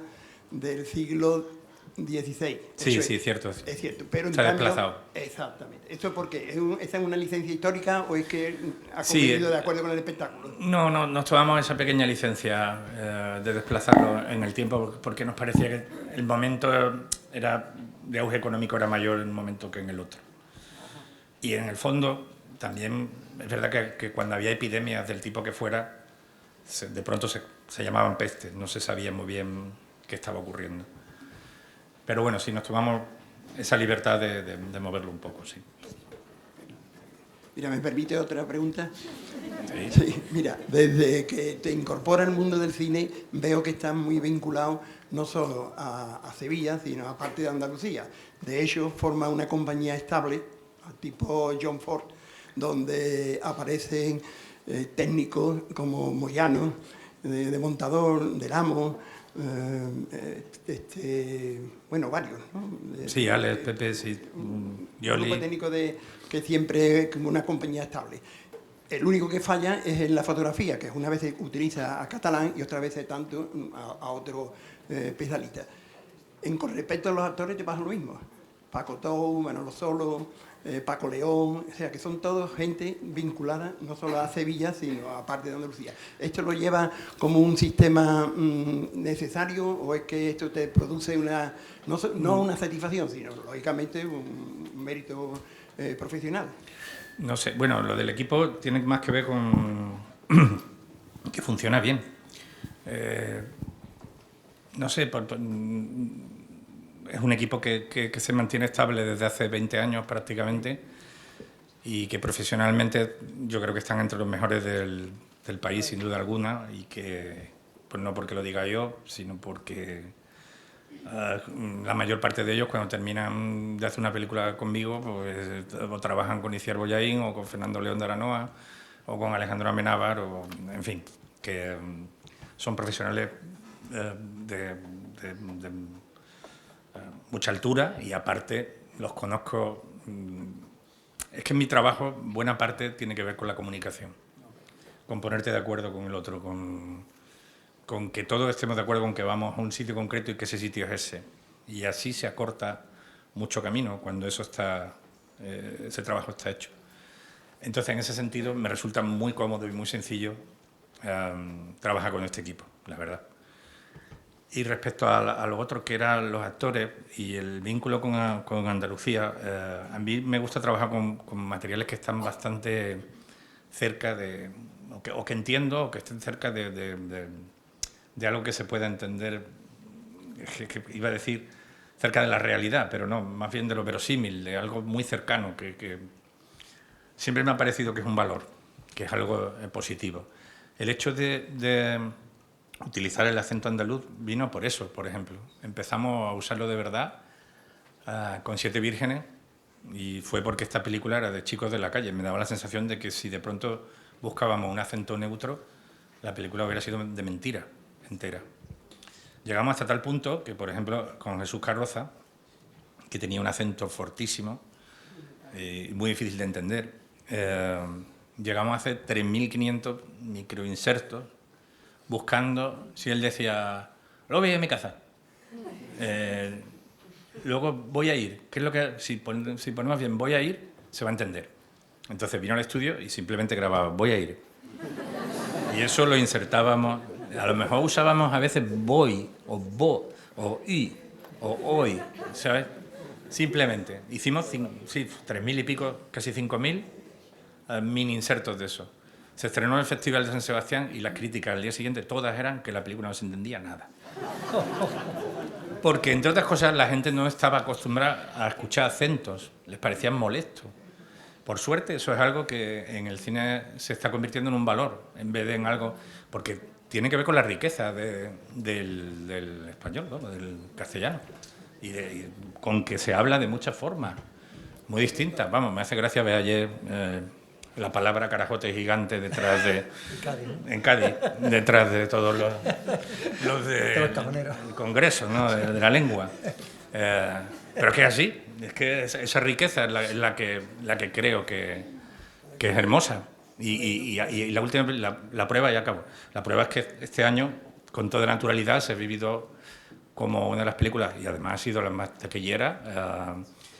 Speaker 4: del siglo XVI.
Speaker 3: Sí,
Speaker 4: Eso
Speaker 3: sí, es cierto.
Speaker 4: Es cierto, pero en
Speaker 3: Se ha
Speaker 4: cambio,
Speaker 3: desplazado.
Speaker 4: Exactamente. ¿Esto por qué? ¿Esa es una licencia histórica o es que ha
Speaker 3: Sí,
Speaker 4: convenido de acuerdo con el espectáculo?
Speaker 3: No, nos tomamos esa pequeña licencia de desplazarlo en el tiempo porque nos parecía que el momento de auge económico era mayor en un momento que en el otro. Y en el fondo también es verdad que cuando había epidemias del tipo que fuera, de pronto se llamaban pestes, no se sabía muy bien qué estaba ocurriendo. Pero bueno, sí, nos tomamos esa libertad de moverlo un poco, sí.
Speaker 4: Mira, ¿me permite otra pregunta?
Speaker 3: Sí.
Speaker 4: Sí, mira, desde que te incorporas al mundo del cine, veo que estás muy vinculado no solo a Sevilla, sino a parte de Andalucía. De hecho, forma una compañía estable, tipo John Ford, donde aparecen técnicos como Moyano, de montador, del Amo, bueno, varios, ¿no?
Speaker 3: Sí, Alex, Pepe, sí, Yoli.
Speaker 4: Un grupo técnico que siempre es como una compañía estable. El único que falla es en la fotografía, que una vez utiliza a catalán y otra vez tanto a otro especialista. Con respecto a los actores te pasa lo mismo. Paco Tou, Manolo Solo, Paco León, o sea que son todos gente vinculada no solo a Sevilla, sino a parte de Andalucía. ¿Esto lo lleva como un sistema necesario o es que esto te produce no una satisfacción, sino lógicamente un mérito profesional?
Speaker 3: No sé, bueno, lo del equipo tiene más que ver con que funciona bien. No sé, es un equipo que se mantiene estable desde hace 20 años prácticamente y que profesionalmente yo creo que están entre los mejores del país sin duda alguna y que, pues no porque lo diga yo, sino porque la mayor parte de ellos cuando terminan de hacer una película conmigo pues o trabajan con Iciar Bollaín o con Fernando León de Aranoa o con Alejandro Amenábar o en fin, que son profesionales de mucha altura y aparte los conozco. Es que en mi trabajo buena parte tiene que ver con la comunicación, con ponerte de acuerdo con el otro, con que todos estemos de acuerdo con que vamos a un sitio concreto y que ese sitio es ese. Y así se acorta mucho camino cuando ese trabajo está hecho. Entonces, en ese sentido, me resulta muy cómodo y muy sencillo trabajar con este equipo, la verdad. Y respecto a lo otro, que eran los actores y el vínculo con Andalucía, a mí me gusta trabajar con materiales que están bastante cerca de, o que entiendo, o que estén cerca de algo que se pueda entender, que iba a decir, cerca de la realidad, pero no, más bien de lo verosímil, de algo muy cercano, que siempre me ha parecido que es un valor, que es algo positivo. El hecho de utilizar el acento andaluz vino por eso, por ejemplo. Empezamos a usarlo de verdad con Siete Vírgenes Y fue porque esta película era de chicos de la calle. Me daba la sensación de que si de pronto buscábamos un acento neutro, la película hubiera sido de mentira entera. Llegamos hasta tal punto que, por ejemplo, con Jesús Carroza, que tenía un acento fortísimo, muy difícil de entender, llegamos a hacer 3.500 microinsertos buscando si él decía, luego voy a mi casa, luego voy a ir, ¿qué es lo que si ponemos bien voy a ir, se va a entender? Entonces vino al estudio y simplemente grababa voy a ir. Y eso lo insertábamos, a lo mejor usábamos a veces voy, o vo, o i, o hoy, ¿sabes? Simplemente. Hicimos 3.000 y pico, casi 5.000 mini insertos de eso. Se estrenó en el Festival de San Sebastián y las críticas al día siguiente todas eran que la película no se entendía nada. Porque, entre otras cosas, la gente no estaba acostumbrada a escuchar acentos, les parecían molestos. Por suerte, eso es algo que en el cine se está convirtiendo en un valor, en vez de en algo... Porque tiene que ver con la riqueza del español, ¿no? Del castellano. Y con que se habla de muchas formas, muy distintas. Vamos, me hace gracia ver ayer la palabra carajote gigante detrás de... En Cádiz, detrás de todos los del Congreso, ¿no? de la lengua. Pero es que es así, es que esa riqueza es la que creo que es hermosa. Y la última, la prueba, ya acabo. La prueba es que este año, con toda naturalidad, se ha vivido como una de las películas, y además ha sido la más taquillera,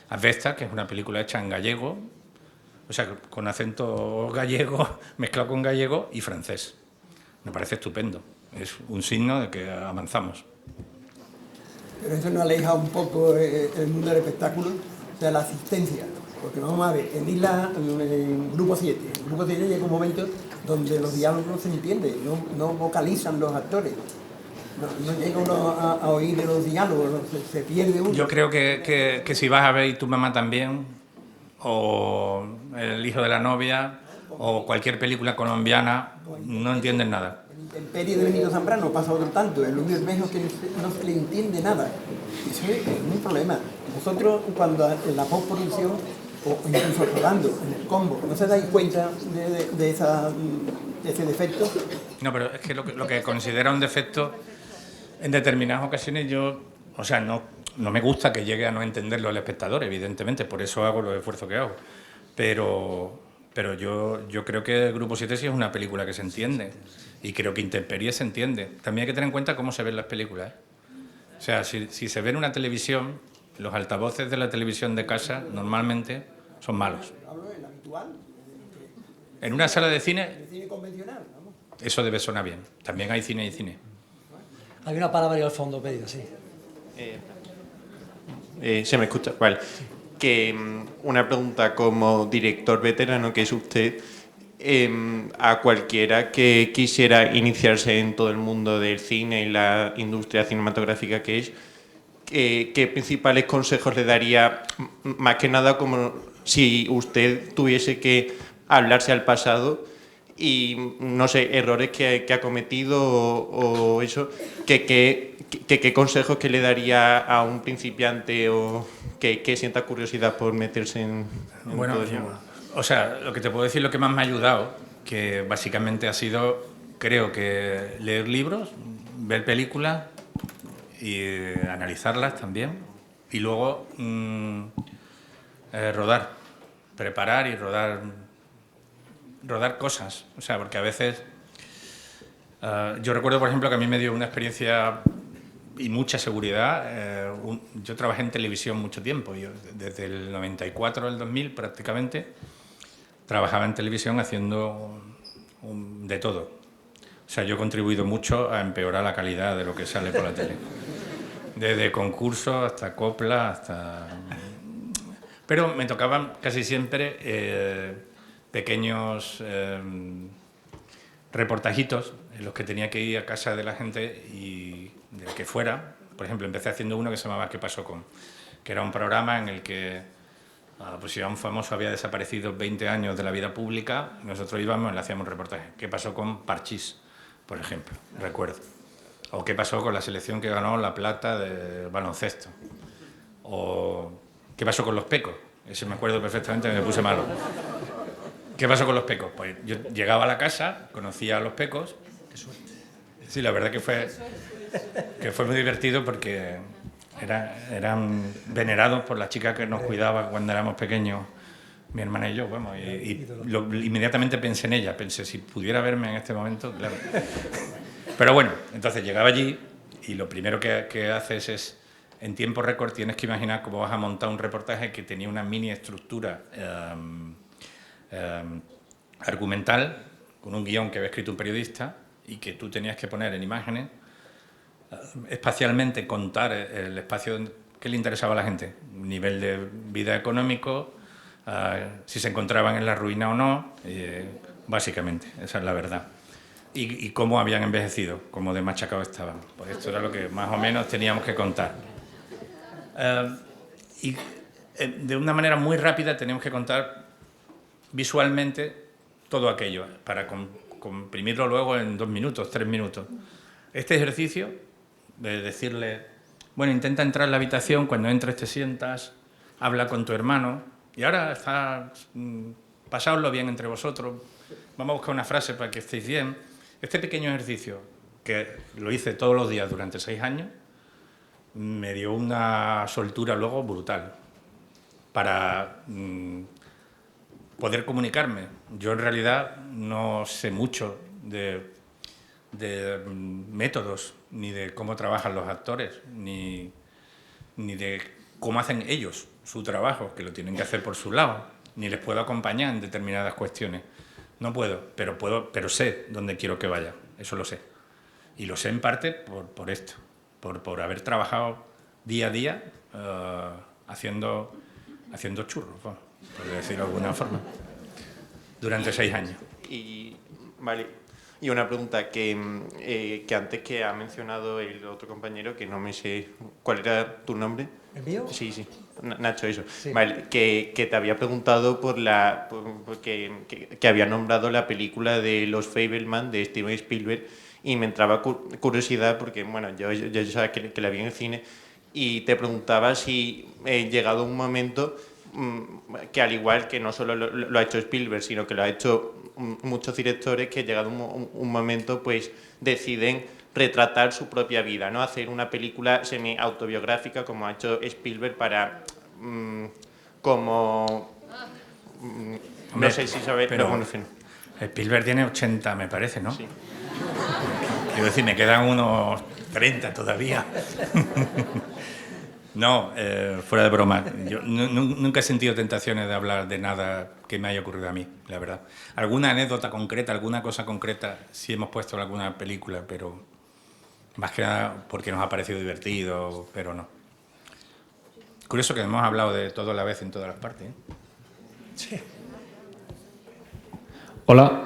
Speaker 3: Avesta, que es una película hecha en gallego, o sea, con acento gallego, mezclado con gallego y francés. Me parece estupendo. Es un signo de que avanzamos.
Speaker 4: Pero eso nos aleja un poco el mundo del espectáculo de la asistencia. Porque vamos a ver, en Grupo 7, en Grupo 7 llega un momento donde los diálogos no se entienden, no vocalizan los actores. No llega uno a oír los diálogos, se pierde uno.
Speaker 3: Yo creo que si vas a ver Y tu mamá también, o El hijo de la novia, o cualquier película colombiana, no entienden nada.
Speaker 4: El Intemperie de Benito Zambrano pasa otro tanto, el Luis Bermejo que no se le entiende nada. Eso es un problema. Vosotros cuando en la postproducción, o incluso rodando en el combo, ¿no se dais cuenta de ese defecto?
Speaker 3: No, pero es que lo que considera un defecto, en determinadas ocasiones no me gusta que llegue a no entenderlo el espectador, evidentemente, por eso hago los esfuerzos que hago. Pero yo creo que Grupo 7 sí es una película que se entiende, y creo que Intemperie se entiende. También hay que tener en cuenta cómo se ven las películas, ¿eh? O sea, si se ve en una televisión, los altavoces de la televisión de casa normalmente son malos.
Speaker 4: Hablo del habitual.
Speaker 3: En una sala de cine,
Speaker 4: El cine convencional, vamos.
Speaker 3: eso debe sonar bien. También hay cine y cine.
Speaker 2: Hay una palabra ahí al fondo pedida, sí.
Speaker 9: ¿Se me escucha? Vale. Que una pregunta como director veterano que es usted, a cualquiera que quisiera iniciarse en todo el mundo del cine y la industria cinematográfica que es, ¿qué principales consejos le daría? Más que nada como si usted tuviese que hablarse al pasado y, no sé, errores que ha cometido o eso, ¿qué consejos que le daría a un principiante o que sienta curiosidad por meterse en
Speaker 3: bueno,
Speaker 9: todo eso?
Speaker 3: O sea, lo que te puedo decir, lo que más me ha ayudado, que básicamente ha sido, creo que leer libros, ver películas y analizarlas también, y luego rodar, preparar y rodar cosas. O sea, porque a veces... yo recuerdo, por ejemplo, que a mí me dio una experiencia y mucha seguridad. Yo trabajé en televisión mucho tiempo, desde el 94 al 2000 prácticamente trabajaba en televisión haciendo de todo. O sea, yo he contribuido mucho a empeorar la calidad de lo que sale por la tele. Desde concursos hasta copla, hasta... Pero me tocaban casi siempre pequeños reportajitos en los que tenía que ir a casa de la gente y del que fuera. Por ejemplo, empecé haciendo uno que se llamaba ¿Qué pasó con?, que era un programa en el que pues si un famoso había desaparecido 20 años de la vida pública, nosotros íbamos y le hacíamos un reportaje. ¿Qué pasó con Parchís, por ejemplo? Recuerdo. O ¿qué pasó con la selección que ganó la plata de baloncesto? O ¿qué pasó con los Pecos? Ese me acuerdo perfectamente, me puse malo. ¿Qué pasó con los pecos? Pues yo llegaba a la casa, conocía a los pecos. Qué suerte. Sí, la verdad que fue muy divertido porque eran venerados por la chica que nos cuidaba cuando éramos pequeños, mi hermana y yo, vamos, inmediatamente pensé en ella, pensé si pudiera verme en este momento, claro. Pero bueno, entonces llegaba allí y lo primero que haces es, en tiempo récord tienes que imaginar cómo vas a montar un reportaje que tenía una mini estructura argumental, con un guión que había escrito un periodista y que tú tenías que poner en imágenes, espacialmente contar el espacio que le interesaba a la gente, nivel de vida económico, si se encontraban en la ruina o no, básicamente, esa es la verdad. Y cómo habían envejecido, cómo de machacados estaban. Pues esto era lo que más o menos teníamos que contar. De una manera muy rápida teníamos que contar visualmente todo aquello, para comprimirlo luego en 2 minutos, 3 minutos. Este ejercicio de decirle, bueno, intenta entrar en la habitación, cuando entres te sientas, habla con tu hermano, y ahora pasadlo bien entre vosotros, vamos a buscar una frase para que estéis bien. Este pequeño ejercicio, que lo hice todos los días durante 6 años, me dio una soltura luego brutal para poder comunicarme. Yo en realidad no sé mucho de métodos, ni de cómo trabajan los actores, ni de cómo hacen ellos su trabajo, que lo tienen que hacer por su lado, ni les puedo acompañar en determinadas cuestiones. No puedo, pero sé dónde quiero que vaya, eso lo sé. Y lo sé en parte por esto, por haber trabajado día a día haciendo churros, por decirlo de alguna forma, durante 6 años.
Speaker 9: Vale. Y una pregunta que antes que ha mencionado el otro compañero, que no me sé cuál era tu nombre.
Speaker 2: ¿El mío?
Speaker 9: Sí, Nacho, eso.
Speaker 2: Sí.
Speaker 9: Vale, que te había preguntado que había nombrado la película de Los Fabelmans de Steven Spielberg y me entraba curiosidad porque, bueno, yo sabía que la vi en el cine y te preguntaba si llegado un momento que al igual que no solo lo ha hecho Spielberg, sino que lo ha hecho muchos directores, que llegado un momento pues deciden retratar su propia vida, ¿no? Hacer una película semi-autobiográfica como ha hecho Spielberg para no sé si sabes, pero bueno, en fin.
Speaker 3: Spielberg tiene 80, me parece, ¿no?
Speaker 9: Sí.
Speaker 3: Quiero decir, me quedan unos 30 todavía. No, fuera de broma. Yo nunca he sentido tentaciones de hablar de nada que me haya ocurrido a mí, la verdad. Alguna anécdota concreta, alguna cosa concreta, sí hemos puesto en alguna película, pero más que nada porque nos ha parecido divertido, pero no. Curioso que hemos hablado de todo a la vez en todas las partes, ¿eh?
Speaker 2: Sí.
Speaker 10: Hola.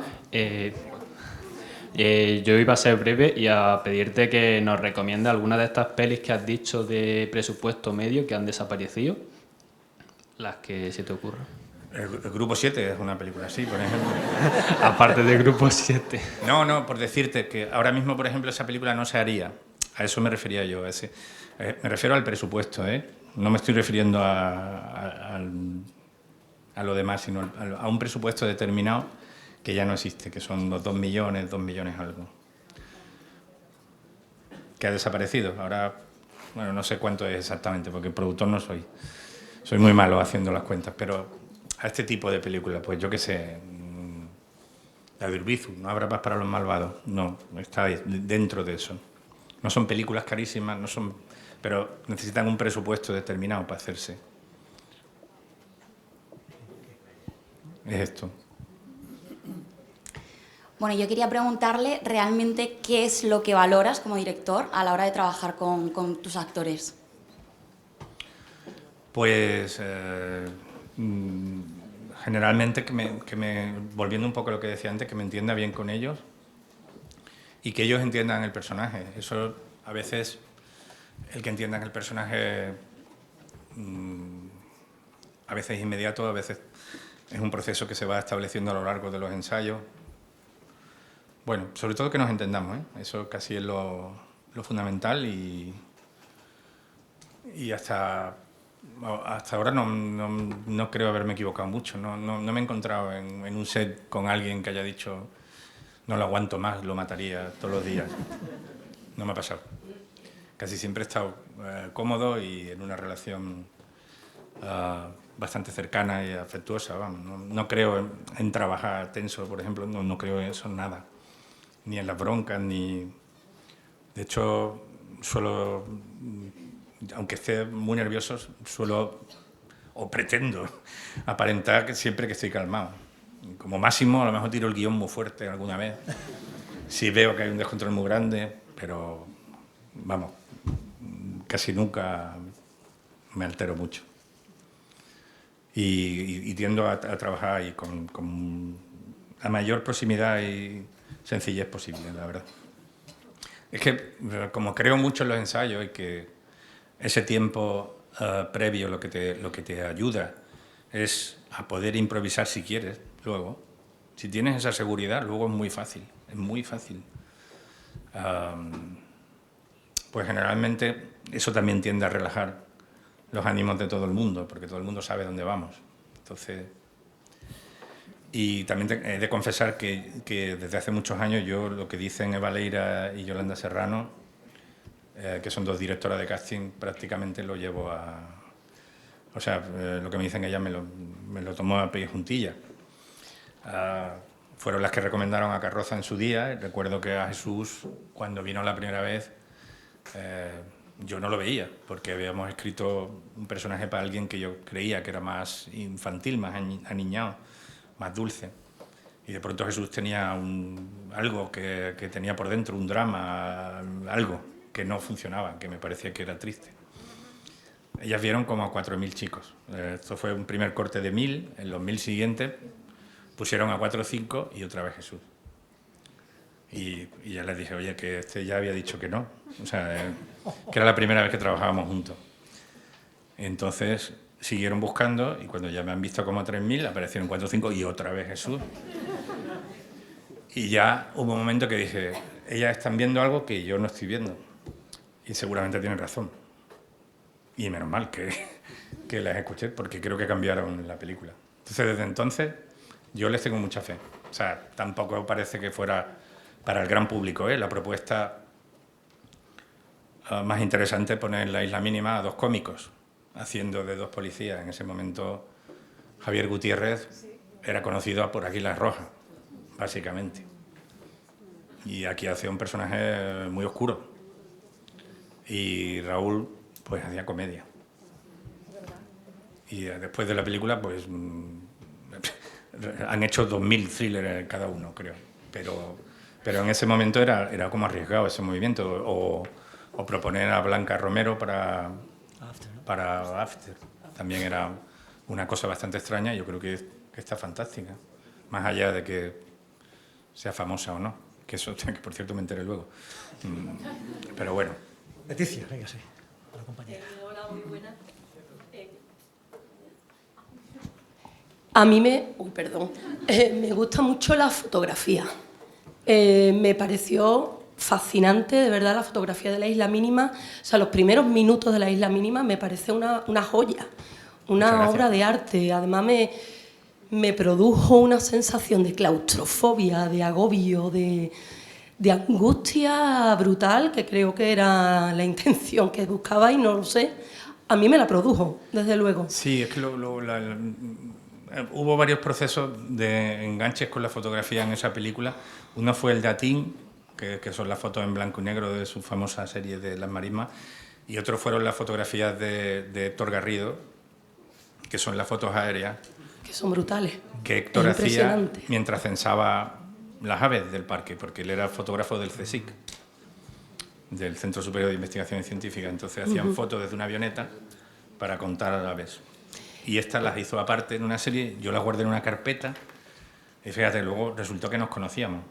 Speaker 10: Yo iba a ser breve y a pedirte que nos recomiendes alguna de estas pelis que has dicho de presupuesto medio que han desaparecido, las que se te ocurran.
Speaker 3: El Grupo 7 es una película así, por ejemplo.
Speaker 10: Aparte de Grupo 7.
Speaker 3: No, por decirte que ahora mismo, por ejemplo, esa película no se haría. A eso me refería yo. Me refiero al presupuesto, ¿eh? No me estoy refiriendo a lo demás, sino a un presupuesto determinado que ya no existe, que son los 2 millones algo. Que ha desaparecido. Ahora, bueno, no sé cuánto es exactamente, porque productor no soy. Soy muy malo haciendo las cuentas, pero a este tipo de películas, pues yo qué sé, la de Urbizu, No habrá paz para los malvados, no, está dentro de eso. No son películas carísimas, pero necesitan un presupuesto determinado para hacerse. Es esto.
Speaker 11: Bueno, yo quería preguntarle realmente qué es lo que valoras como director a la hora de trabajar con tus actores.
Speaker 3: Pues generalmente volviendo un poco a lo que decía antes, que me entienda bien con ellos y que ellos entiendan el personaje. Eso a veces, el que entiendan el personaje a veces es inmediato, a veces es un proceso que se va estableciendo a lo largo de los ensayos. Bueno, sobre todo que nos entendamos, ¿eh? Eso casi es lo fundamental y hasta hasta ahora no creo haberme equivocado mucho. No me he encontrado en un set con alguien que haya dicho no lo aguanto más, lo mataría todos los días. No me ha pasado. Casi siempre he estado cómodo y en una relación bastante cercana y afectuosa. Vamos. No creo en trabajar tenso, por ejemplo, no creo en eso nada. Ni en las broncas, ni... De hecho, suelo, aunque esté muy nervioso, suelo, o pretendo, aparentar que siempre que estoy calmado. Como máximo, a lo mejor tiro el guión muy fuerte alguna vez, si veo que hay un descontrol muy grande, pero, vamos, casi nunca me altero mucho. Y tiendo a trabajar ahí con la mayor proximidad y sencillez posible, la verdad. Es que, como creo mucho en los ensayos y que ese tiempo previo lo que te ayuda es a poder improvisar si quieres, luego. Si tienes esa seguridad, luego es muy fácil, es muy fácil. Pues generalmente eso también tiende a relajar los ánimos de todo el mundo, porque todo el mundo sabe dónde vamos. Entonces... Y también he de confesar que desde hace muchos años yo lo que dicen Eva Leira y Yolanda Serrano, que son dos directoras de casting, prácticamente lo llevo a... O sea, lo que me dicen ellas me lo tomo a pie juntilla. Fueron las que recomendaron a Carroza en su día. Recuerdo que a Jesús, cuando vino la primera vez, yo no lo veía, porque habíamos escrito un personaje para alguien que yo creía que era más infantil, más aniñado, más dulce. Y de pronto Jesús tenía algo que tenía por dentro, un drama, algo que no funcionaba, que me parecía que era triste. Ellas vieron como a 4.000 chicos. Esto fue un primer corte de 1.000, en los 1.000 siguientes pusieron a 4 o 5 y otra vez Jesús. Y ya les dije, oye, que este ya había dicho que no. O sea, que era la primera vez que trabajábamos juntos. Entonces siguieron buscando y cuando ya me han visto como a 3.000 aparecieron 4 o 5 y otra vez Jesús. Y ya hubo un momento que dije, ellas están viendo algo que yo no estoy viendo y seguramente tienen razón. Y menos mal que las escuché porque creo que cambiaron la película. Entonces desde entonces yo les tengo mucha fe. O sea, tampoco parece que fuera para el gran público, ¿eh? La propuesta más interesante es poner en La Isla Mínima a 2 cómicos haciendo de 2 policías. En ese momento Javier Gutiérrez era conocido por Águilas Rojas, básicamente. Y aquí hacía un personaje muy oscuro. Y Raúl, pues, hacía comedia. Y después de la película, pues, han hecho 2.000 thrillers cada uno, creo. Pero en ese momento era como arriesgado ese movimiento. O proponer a Blanca Romero para After. También era una cosa bastante extraña y yo creo que está fantástica. Más allá de que sea famosa o no. Que eso, que por cierto me enteré luego. Pero bueno.
Speaker 2: Leticia, venga, sí. A la compañera.
Speaker 12: Hola, muy buena. A mí me gusta mucho la fotografía. Me pareció fascinante, de verdad, la fotografía de La Isla Mínima. O sea, los primeros minutos de La Isla Mínima me parece una joya, una obra de arte. Además, me produjo una sensación de claustrofobia, de agobio, de angustia brutal, que creo que era la intención que buscaba y no lo sé. A mí me la produjo, desde luego.
Speaker 3: Sí, es que hubo varios procesos de enganches con la fotografía en esa película. Uno fue el de Atín, que son las fotos en blanco y negro de su famosa serie de Las Marismas, y otro fueron las fotografías de Héctor Garrido, que son las fotos aéreas.
Speaker 12: Que son brutales.
Speaker 3: Que Héctor hacía mientras censaba las aves del parque, porque él era fotógrafo del CSIC, del Centro Superior de Investigaciones Científicas. Entonces hacían fotos desde una avioneta para contar aves. Y estas las hizo aparte en una serie, yo las guardé en una carpeta, y fíjate, luego resultó que nos conocíamos,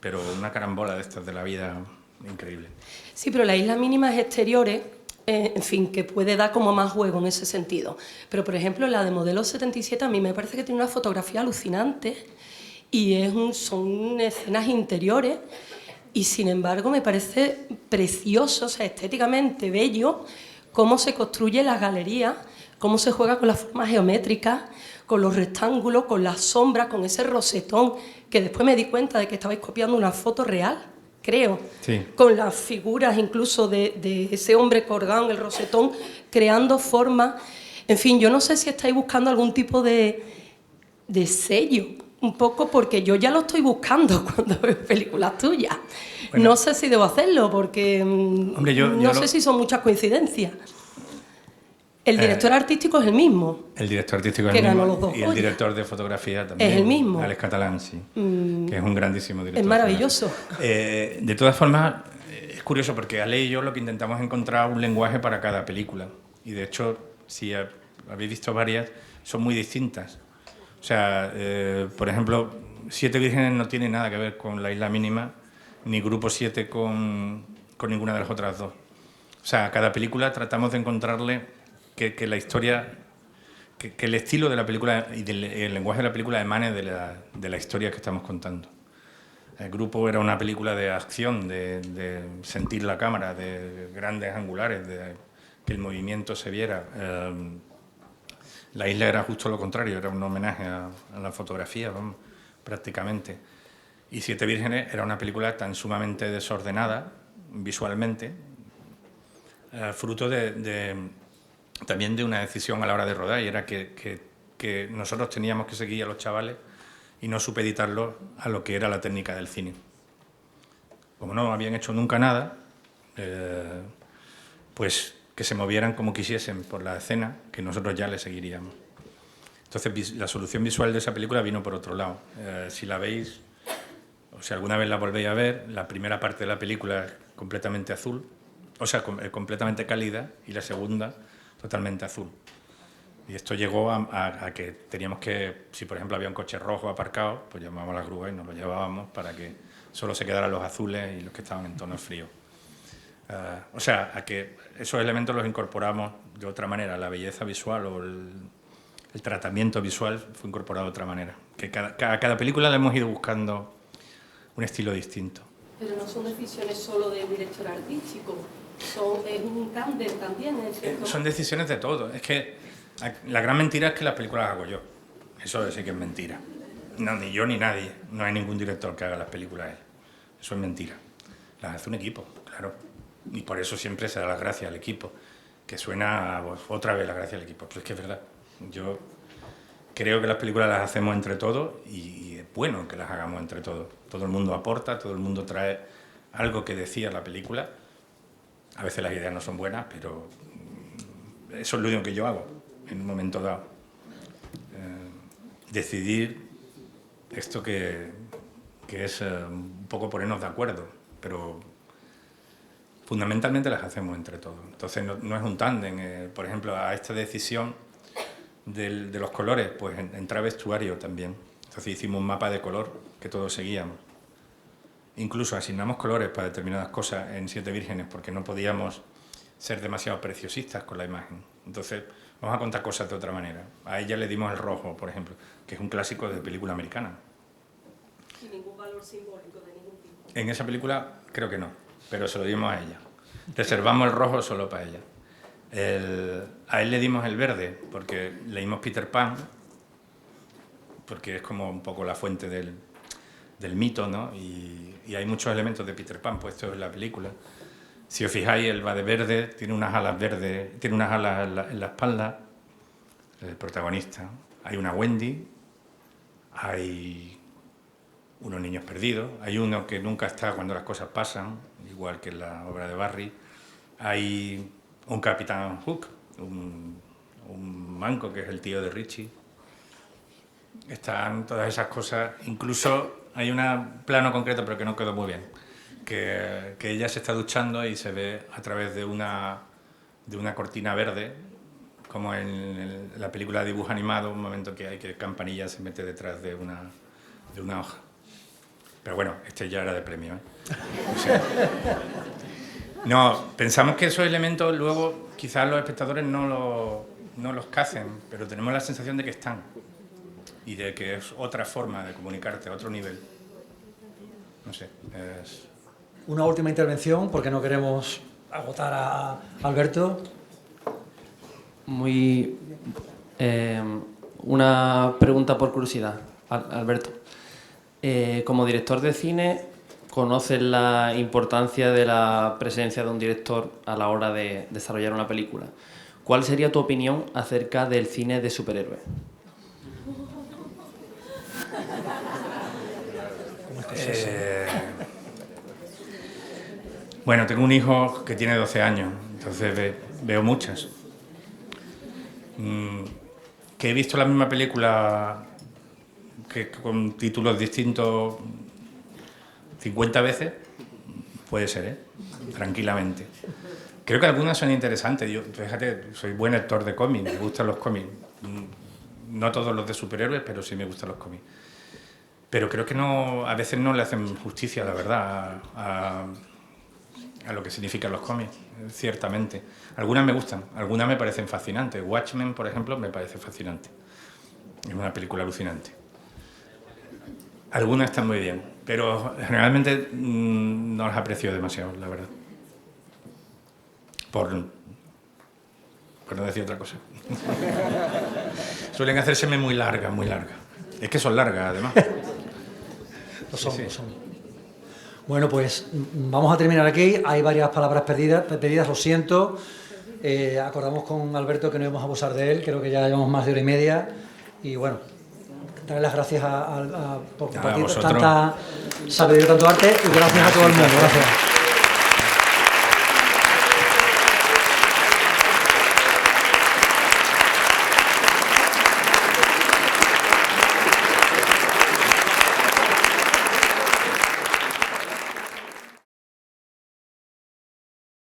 Speaker 3: pero una carambola de estas de la vida increíble.
Speaker 12: Sí, pero La Isla Mínima es exteriores, en fin, que puede dar como más juego en ese sentido. Pero, por ejemplo, la de Modelo 77 a mí me parece que tiene una fotografía alucinante y son escenas interiores y, sin embargo, me parece precioso, o sea, estéticamente bello, cómo se construye las galerías cómo se juega con las formas geométricas, con los rectángulos, con las sombras, con ese rosetón, que después me di cuenta de que estabais copiando una foto real, creo,
Speaker 3: Sí.
Speaker 12: con las figuras incluso de ese hombre colgado en el rosetón, creando formas. En fin, yo no sé si estáis buscando algún tipo de sello, un poco, porque yo ya lo estoy buscando cuando veo películas tuyas.
Speaker 3: Bueno.
Speaker 12: No sé si debo hacerlo, porque
Speaker 3: Hombre,
Speaker 12: no sé si son muchas coincidencias. El director artístico es el mismo.
Speaker 3: El director artístico es
Speaker 12: que
Speaker 3: el mismo.
Speaker 12: ganó los 2
Speaker 3: Y el
Speaker 12: Goya.
Speaker 3: director de fotografía también.
Speaker 12: Es el mismo.
Speaker 3: Alex Catalán, sí. Que es un grandísimo director.
Speaker 12: Es maravilloso.
Speaker 3: De todas formas, es curioso porque Ale y yo lo que intentamos es encontrar un lenguaje para cada película. Y de hecho, si habéis visto varias, son muy distintas. O sea, por ejemplo, Siete Vírgenes no tiene nada que ver con La Isla Mínima, ni Grupo 7 con ninguna de las otras dos. O sea, cada película tratamos de encontrarle que la historia, que el estilo de la película y el lenguaje de la película emane de la historia que estamos contando. El Grupo era una película de acción, de sentir la cámara, de grandes angulares, de que el movimiento se viera. La Isla era justo lo contrario, era un homenaje a la fotografía, vamos, prácticamente. Y Siete Vírgenes era una película tan sumamente desordenada visualmente, fruto también de una decisión a la hora de rodar, y era que nosotros teníamos que seguir a los chavales y no supeditarlos a lo que era la técnica del cine. Como no habían hecho nunca nada, pues que se movieran como quisiesen por la escena, que nosotros ya les seguiríamos. Entonces la solución visual de esa película vino por otro lado. Si la veis, o si alguna vez la volvéis a ver, la primera parte de la película es completamente azul, o sea, completamente cálida, y la segunda totalmente azul. Y esto llegó a que teníamos que, si por ejemplo había un coche rojo aparcado, pues llamábamos a la grúa y nos lo llevábamos para que solo se quedaran los azules y los que estaban en tonos fríos. O sea, a que esos elementos los incorporamos de otra manera, la belleza visual o el tratamiento visual fue incorporado de otra manera. Que a cada película le hemos ido buscando un estilo distinto.
Speaker 12: Pero no son decisiones solo del director artístico, es un tándem también, ¿es cierto?
Speaker 3: Son decisiones de todo. Es que la gran mentira es que las películas las hago yo. Eso sí que es mentira. No, ni yo ni nadie. No hay ningún director que haga las películas él. Eso es mentira. Las hace un equipo, claro. Y por eso siempre se da las gracias al equipo. Que suena otra vez la gracia al equipo. Pero es que es verdad. Yo creo que las películas las hacemos entre todos y es bueno que las hagamos entre todos. Todo el mundo aporta, todo el mundo trae algo que decía la película. A veces las ideas no son buenas, pero eso es lo único que yo hago en un momento dado. Decidir esto que es un poco ponernos de acuerdo, pero fundamentalmente las hacemos entre todos. Entonces no es un tándem. Por ejemplo, a esta decisión de los colores, pues entra vestuario también. Entonces hicimos un mapa de color que todos seguíamos. Incluso asignamos colores para determinadas cosas en Siete Vírgenes porque no podíamos ser demasiado preciosistas con la imagen. Entonces vamos a contar cosas de otra manera. A ella le dimos el rojo, por ejemplo, que es un clásico de película americana.
Speaker 12: Sin ningún valor simbólico de ningún tipo.
Speaker 3: En esa película creo que no, pero se lo dimos a ella. Reservamos el rojo solo para ella. A él le dimos el verde porque leímos Peter Pan, porque es como un poco la fuente del mito, ¿no? Y hay muchos elementos de Peter Pan puestos en la película. Si os fijáis, él va de verde, tiene unas alas verdes, tiene unas alas en la espalda, el protagonista. Hay una Wendy, hay unos niños perdidos, hay uno que nunca está cuando las cosas pasan, igual que en la obra de Barry. Hay un Capitán Hook, un manco que es el tío de Richie. Están todas esas cosas, incluso hay un plano concreto, pero que no quedó muy bien, que ella se está duchando y se ve a través de una cortina verde, como en la película de dibujo animado, un momento que hay que Campanilla se mete detrás de una hoja. Pero bueno, este ya era de premio, ¿eh? O sea, no, pensamos que esos elementos luego quizás los espectadores no los cacen, pero tenemos la sensación de que están y de que es otra forma de comunicarte, otro nivel. No sé, es...
Speaker 2: Una última intervención, porque no queremos agotar a Alberto.
Speaker 13: Una pregunta por curiosidad, Alberto. Como director de cine, ¿conoces la importancia de la presencia de un director a la hora de desarrollar una película? ¿Cuál sería tu opinión acerca del cine de superhéroes?
Speaker 3: Bueno, tengo un hijo que tiene 12 años, entonces veo muchas. Que he visto la misma película que con títulos distintos 50 veces, puede ser, ¿eh? Tranquilamente. Creo que algunas son interesantes. Yo, fíjate, soy buen lector de cómics, me gustan los cómics. No todos los de superhéroes, pero sí me gustan los cómics. Pero creo que a veces no le hacen justicia, la verdad, a lo que significan los cómics, ciertamente. Algunas me gustan, algunas me parecen fascinantes. Watchmen, por ejemplo, me parece fascinante. Es una película alucinante. Algunas están muy bien, pero generalmente no las aprecio demasiado, la verdad. Por no decir otra cosa. Suelen hacérseme muy largas, muy largas. Es que son largas, además.
Speaker 2: Lo son. Bueno, pues vamos a terminar aquí. Hay varias palabras pedidas, lo siento. Acordamos con Alberto que no íbamos a abusar de él, creo que ya llevamos más de hora y media. Y bueno, darle las gracias por compartir tanta sabiduría, tanto arte, y gracias a todo el mundo. Gracias.